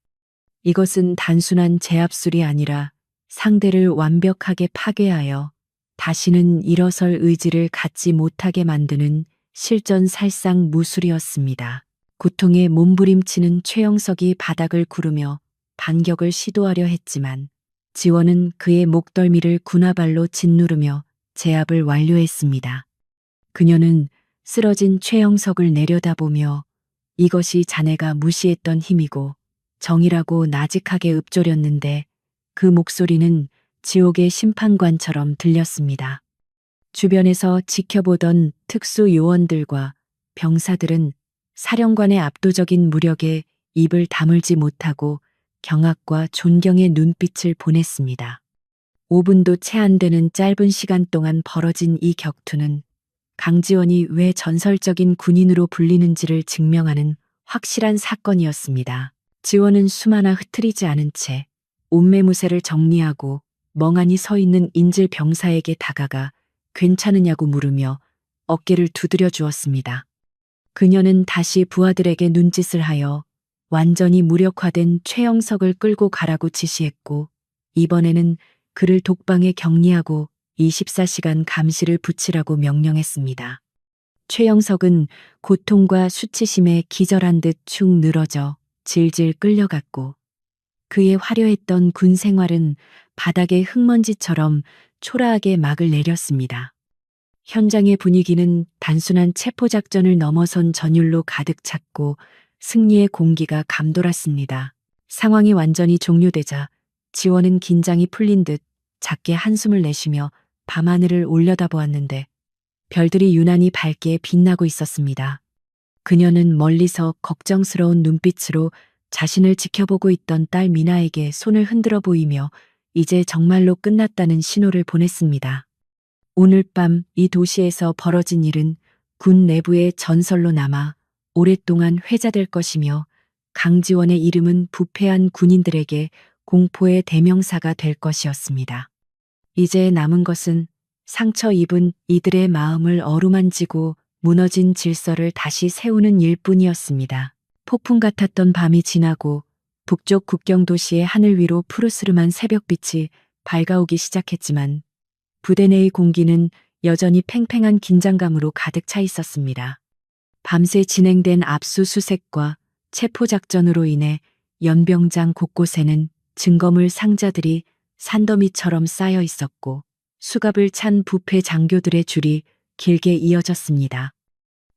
이것은 단순한 제압술이 아니라 상대를 완벽하게 파괴하여 다시는 일어설 의지를 갖지 못하게 만드는 실전살상 무술이었습니다. 고통에 몸부림치는 최영석이 바닥을 구르며 반격을 시도하려 했지만 지원은 그의 목덜미를 군화발로 짓누르며 제압을 완료했습니다. 그녀는 쓰러진 최영석을 내려다보며 이것이 자네가 무시했던 힘이고 정이라고 나직하게 읊조렸는데 그 목소리는 지옥의 심판관처럼 들렸습니다. 주변에서 지켜보던 특수 요원들과 병사들은 사령관의 압도적인 무력에 입을 다물지 못하고 경악과 존경의 눈빛을 보냈습니다. 5분도 채 안 되는 짧은 시간 동안 벌어진 이 격투는 강지원이 왜 전설적인 군인으로 불리는지를 증명하는 확실한 사건이었습니다. 지원은 숨 하나 흐트리지 않은 채 옷매무새를 정리하고 멍하니 서 있는 인질 병사에게 다가가 괜찮으냐고 물으며 어깨를 두드려 주었습니다. 그녀는 다시 부하들에게 눈짓을 하여 완전히 무력화된 최영석을 끌고 가라고 지시했고, 이번에는 그를 독방에 격리하고 24시간 감시를 붙이라고 명령했습니다. 최영석은 고통과 수치심에 기절한 듯 축 늘어져 질질 끌려갔고, 그의 화려했던 군 생활은 바닥에 흙먼지처럼 초라하게 막을 내렸습니다. 현장의 분위기는 단순한 체포작전을 넘어선 전율로 가득 찼고 승리의 공기가 감돌았습니다. 상황이 완전히 종료되자 지원은 긴장이 풀린 듯 작게 한숨을 내쉬며 밤하늘을 올려다보았는데 별들이 유난히 밝게 빛나고 있었습니다. 그녀는 멀리서 걱정스러운 눈빛으로 자신을 지켜보고 있던 딸 미나에게 손을 흔들어 보이며 이제 정말로 끝났다는 신호를 보냈습니다. 오늘 밤 이 도시에서 벌어진 일은 군 내부의 전설로 남아 오랫동안 회자될 것이며 강지원의 이름은 부패한 군인들에게 공포의 대명사가 될 것이었습니다. 이제 남은 것은 상처 입은 이들의 마음을 어루만지고 무너진 질서를 다시 세우는 일뿐이었습니다. 폭풍 같았던 밤이 지나고 북쪽 국경 도시의 하늘 위로 푸르스름한 새벽빛이 밝아오기 시작했지만 부대 내의 공기는 여전히 팽팽한 긴장감으로 가득 차 있었습니다. 밤새 진행된 압수수색과 체포작전으로 인해 연병장 곳곳에는 증거물 상자들이 산더미처럼 쌓여 있었고 수갑을 찬 부패 장교들의 줄이 길게 이어졌습니다.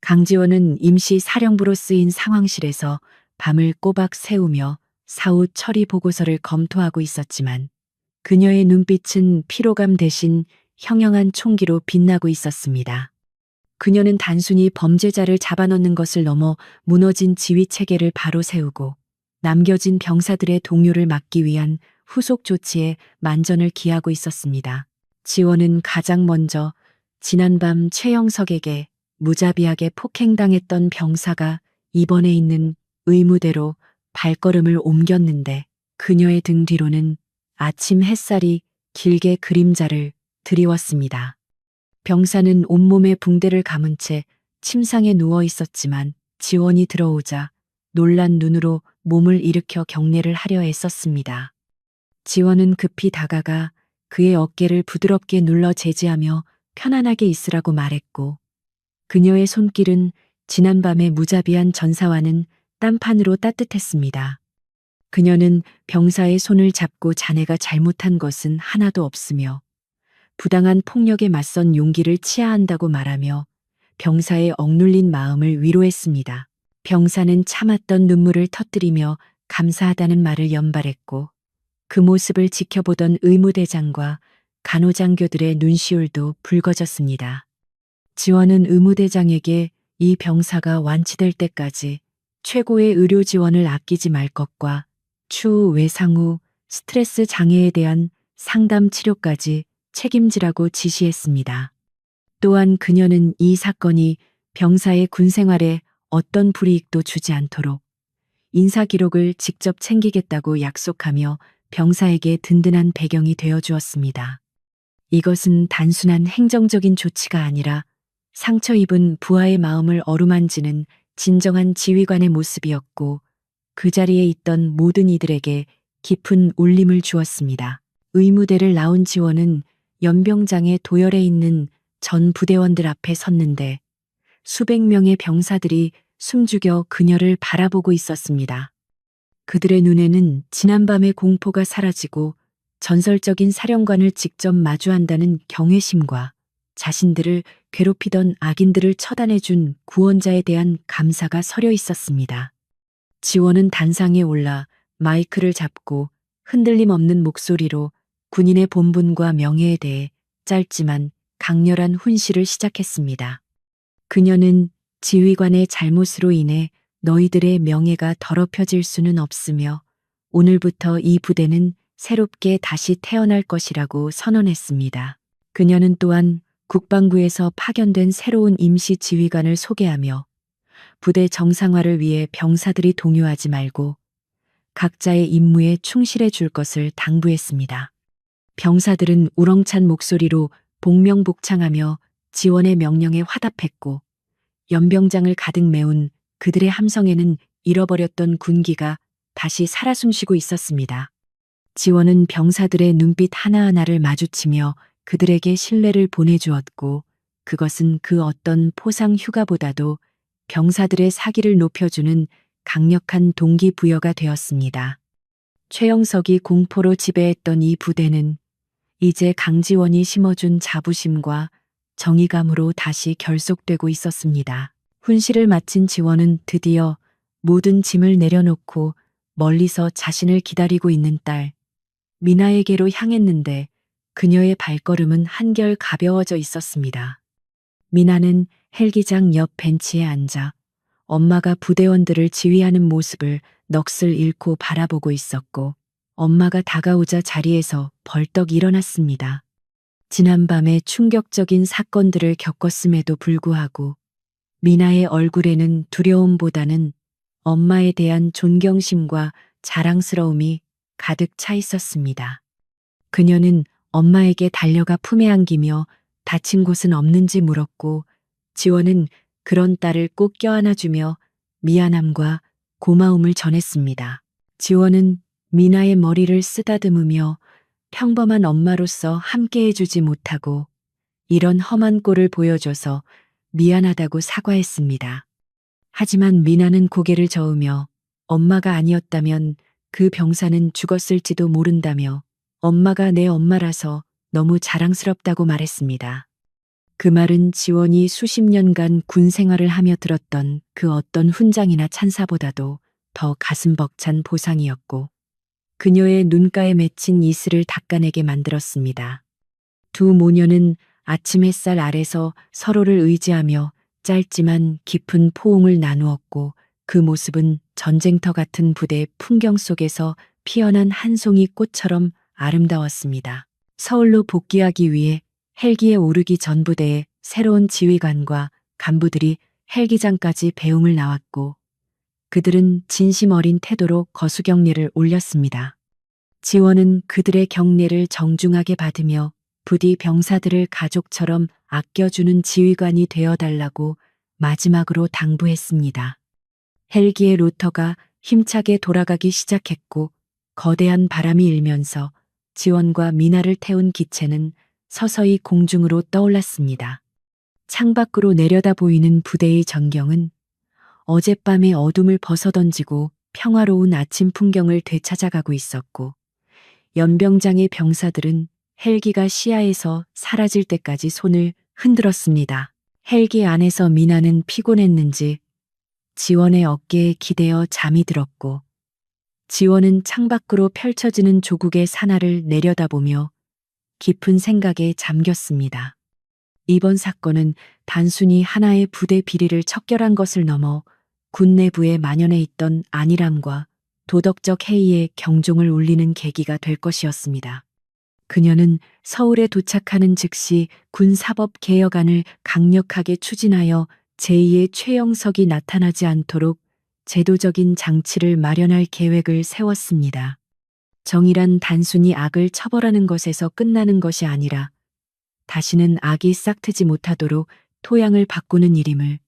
강지원은 임시 사령부로 쓰인 상황실에서 밤을 꼬박 새우며 사후 처리 보고서를 검토하고 있었지만 그녀의 눈빛은 피로감 대신 형형한 총기로 빛나고 있었습니다. 그녀는 단순히 범죄자를 잡아넣는 것을 넘어 무너진 지휘 체계를 바로 세우고 남겨진 병사들의 동요를 막기 위한 후속 조치에 만전을 기하고 있었습니다. 지원은 가장 먼저 지난밤 최영석에게 무자비하게 폭행당했던 병사가 입원해 있는 의무대로 발걸음을 옮겼는데 그녀의 등 뒤로는 아침 햇살이 길게 그림자를 드리웠습니다. 병사는 온몸에 붕대를 감은 채 침상에 누워 있었지만 지원이 들어오자 놀란 눈으로 몸을 일으켜 경례를 하려 애썼습니다. 지원은 급히 다가가 그의 어깨를 부드럽게 눌러 제지하며 편안하게 있으라고 말했고 그녀의 손길은 지난밤의 무자비한 전사와는 딴판으로 따뜻했습니다. 그녀는 병사의 손을 잡고 자네가 잘못한 것은 하나도 없으며 부당한 폭력에 맞선 용기를 치아야 한다고 말하며 병사의 억눌린 마음을 위로했습니다. 병사는 참았던 눈물을 터뜨리며 감사하다는 말을 연발했고 그 모습을 지켜보던 의무대장과 간호장교들의 눈시울도 붉어졌습니다. 지원은 의무대장에게 이 병사가 완치될 때까지 최고의 의료 지원을 아끼지 말 것과 추후 외상 후 스트레스 장애에 대한 상담 치료까지 책임지라고 지시했습니다. 또한 그녀는 이 사건이 병사의 군 생활에 어떤 불이익도 주지 않도록 인사 기록을 직접 챙기겠다고 약속하며 병사에게 든든한 배경이 되어 주었습니다. 이것은 단순한 행정적인 조치가 아니라 상처 입은 부하의 마음을 어루만지는 진정한 지휘관의 모습이었고 그 자리에 있던 모든 이들에게 깊은 울림을 주었습니다. 의무대를 나온 지원은 연병장에 도열해 있는 전 부대원들 앞에 섰는데 수백 명의 병사들이 숨죽여 그녀를 바라보고 있었습니다. 그들의 눈에는 지난밤의 공포가 사라지고 전설적인 사령관을 직접 마주한다는 경외심과 자신들을 괴롭히던 악인들을 처단해준 구원자에 대한 감사가 서려 있었습니다. 지원은 단상에 올라 마이크를 잡고 흔들림 없는 목소리로 군인의 본분과 명예에 대해 짧지만 강렬한 훈시를 시작했습니다. 그녀는 지휘관의 잘못으로 인해 너희들의 명예가 더럽혀질 수는 없으며 오늘부터 이 부대는 새롭게 다시 태어날 것이라고 선언했습니다. 그녀는 또한 국방부에서 파견된 새로운 임시 지휘관을 소개하며 부대 정상화를 위해 병사들이 동요하지 말고 각자의 임무에 충실해 줄 것을 당부했습니다. 병사들은 우렁찬 목소리로 복명복창하며 지원의 명령에 화답했고 연병장을 가득 메운 그들의 함성에는 잃어버렸던 군기가 다시 살아 숨쉬고 있었습니다. 지원은 병사들의 눈빛 하나하나를 마주치며 그들에게 신뢰를 보내주었고 그것은 그 어떤 포상 휴가보다도 병사들의 사기를 높여주는 강력한 동기부여가 되었습니다. 최영석이 공포로 지배했던 이 부대는 이제 강지원이 심어준 자부심과 정의감으로 다시 결속되고 있었습니다. 훈시를 마친 지원은 드디어 모든 짐을 내려놓고 멀리서 자신을 기다리고 있는 딸 미나에게로 향했는데 그녀의 발걸음은 한결 가벼워져 있었습니다. 미나는 헬기장 옆 벤치에 앉아 엄마가 부대원들을 지휘하는 모습을 넋을 잃고 바라보고 있었고 엄마가 다가오자 자리에서 벌떡 일어났습니다. 지난밤에 충격적인 사건들을 겪었음에도 불구하고 미나의 얼굴에는 두려움보다는 엄마에 대한 존경심과 자랑스러움이 가득 차 있었습니다. 그녀는 엄마에게 달려가 품에 안기며 다친 곳은 없는지 물었고 지원은 그런 딸을 꼭 껴안아주며 미안함과 고마움을 전했습니다. 지원은 미나의 머리를 쓰다듬으며 평범한 엄마로서 함께해주지 못하고 이런 험한 꼴을 보여줘서 미안하다고 사과했습니다. 하지만 미나는 고개를 저으며 엄마가 아니었다면 그 병사는 죽었을지도 모른다며 엄마가 내 엄마라서 너무 자랑스럽다고 말했습니다. 그 말은 지원이 수십 년간 군 생활을 하며 들었던 그 어떤 훈장이나 찬사보다도 더 가슴 벅찬 보상이었고 그녀의 눈가에 맺힌 이슬을 닦아내게 만들었습니다. 두 모녀는 아침 햇살 아래서 서로를 의지하며 짧지만 깊은 포옹을 나누었고 그 모습은 전쟁터 같은 부대 풍경 속에서 피어난 한 송이 꽃처럼 아름다웠습니다. 서울로 복귀하기 위해 헬기에 오르기 전 부대의 새로운 지휘관과 간부들이 헬기장까지 배웅을 나왔고 그들은 진심 어린 태도로 거수경례를 올렸습니다. 지원은 그들의 경례를 정중하게 받으며 부디 병사들을 가족처럼 아껴주는 지휘관이 되어달라고 마지막으로 당부했습니다. 헬기의 로터가 힘차게 돌아가기 시작했고 거대한 바람이 일면서 지원과 미나를 태운 기체는 서서히 공중으로 떠올랐습니다. 창밖으로 내려다 보이는 부대의 전경은 어젯밤의 어둠을 벗어던지고 평화로운 아침 풍경을 되찾아가고 있었고 연병장의 병사들은 헬기가 시야에서 사라질 때까지 손을 흔들었습니다. 헬기 안에서 미나는 피곤했는지 지원의 어깨에 기대어 잠이 들었고 지원은 창밖으로 펼쳐지는 조국의 산하를 내려다보며 깊은 생각에 잠겼습니다. 이번 사건은 단순히 하나의 부대 비리를 척결한 것을 넘어 군 내부에 만연해 있던 안일함과 도덕적 해이에 경종을 울리는 계기가 될 것이었습니다. 그녀는 서울에 도착하는 즉시 군사법개혁안을 강력하게 추진하여 제2의 최영석이 나타나지 않도록 제도적인 장치를 마련할 계획을 세웠습니다. 정의란 단순히 악을 처벌하는 것에서 끝나는 것이 아니라 다시는 악이 싹트지 못하도록 토양을 바꾸는 일임을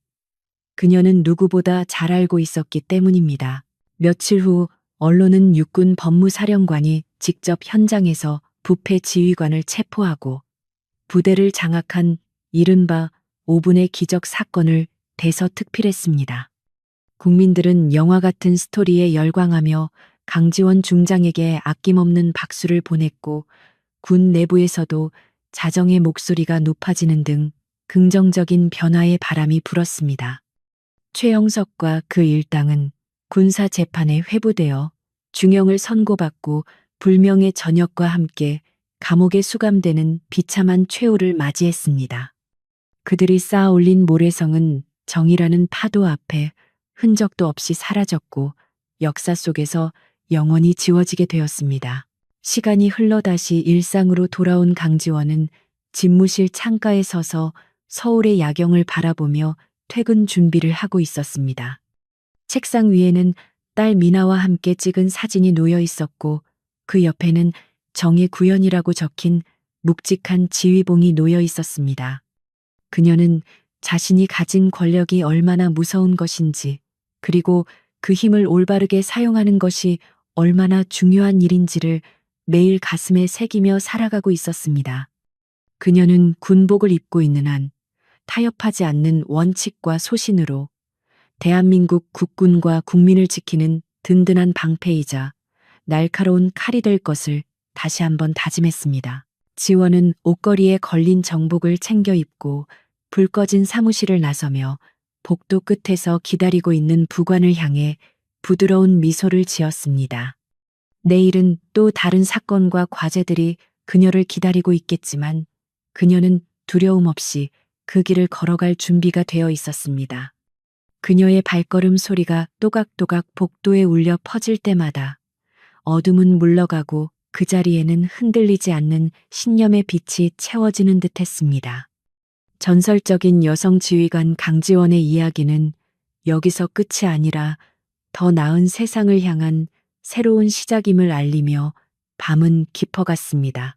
그녀는 누구보다 잘 알고 있었기 때문입니다. 며칠 후 언론은 육군 법무사령관이 직접 현장에서 부패 지휘관을 체포하고 부대를 장악한 이른바 5분의 기적 사건을 대서특필했습니다. 국민들은 영화 같은 스토리에 열광하며 강지원 중장에게 아낌없는 박수를 보냈고 군 내부에서도 자정의 목소리가 높아지는 등 긍정적인 변화의 바람이 불었습니다. 최영석과 그 일당은 군사 재판에 회부되어 중형을 선고받고 불명예 전역과 함께 감옥에 수감되는 비참한 최후를 맞이했습니다. 그들이 쌓아 올린 모래성은 정의라는 파도 앞에 흔적도 없이 사라졌고 역사 속에서 영원히 지워지게 되었습니다. 시간이 흘러 다시 일상으로 돌아온 강지원은 집무실 창가에 서서 서울의 야경을 바라보며 퇴근 준비를 하고 있었습니다. 책상 위에는 딸 미나와 함께 찍은 사진이 놓여 있었고 그 옆에는 정의 구현이라고 적힌 묵직한 지휘봉이 놓여 있었습니다. 그녀는 자신이 가진 권력이 얼마나 무서운 것인지, 그리고 그 힘을 올바르게 사용하는 것이 얼마나 중요한 일인지를 매일 가슴에 새기며 살아가고 있었습니다. 그녀는 군복을 입고 있는 한 타협하지 않는 원칙과 소신으로 대한민국 국군과 국민을 지키는 든든한 방패이자 날카로운 칼이 될 것을 다시 한번 다짐했습니다. 지원은 옷걸이에 걸린 정복을 챙겨 입고 불 꺼진 사무실을 나서며 복도 끝에서 기다리고 있는 부관을 향해 부드러운 미소를 지었습니다. 내일은 또 다른 사건과 과제들이 그녀를 기다리고 있겠지만 그녀는 두려움 없이 그 길을 걸어갈 준비가 되어 있었습니다. 그녀의 발걸음 소리가 또각또각 복도에 울려 퍼질 때마다 어둠은 물러가고 그 자리에는 흔들리지 않는 신념의 빛이 채워지는 듯 했습니다. 전설적인 여성 지휘관 강지원의 이야기는 여기서 끝이 아니라 더 나은 세상을 향한 새로운 시작임을 알리며 밤은 깊어갔습니다.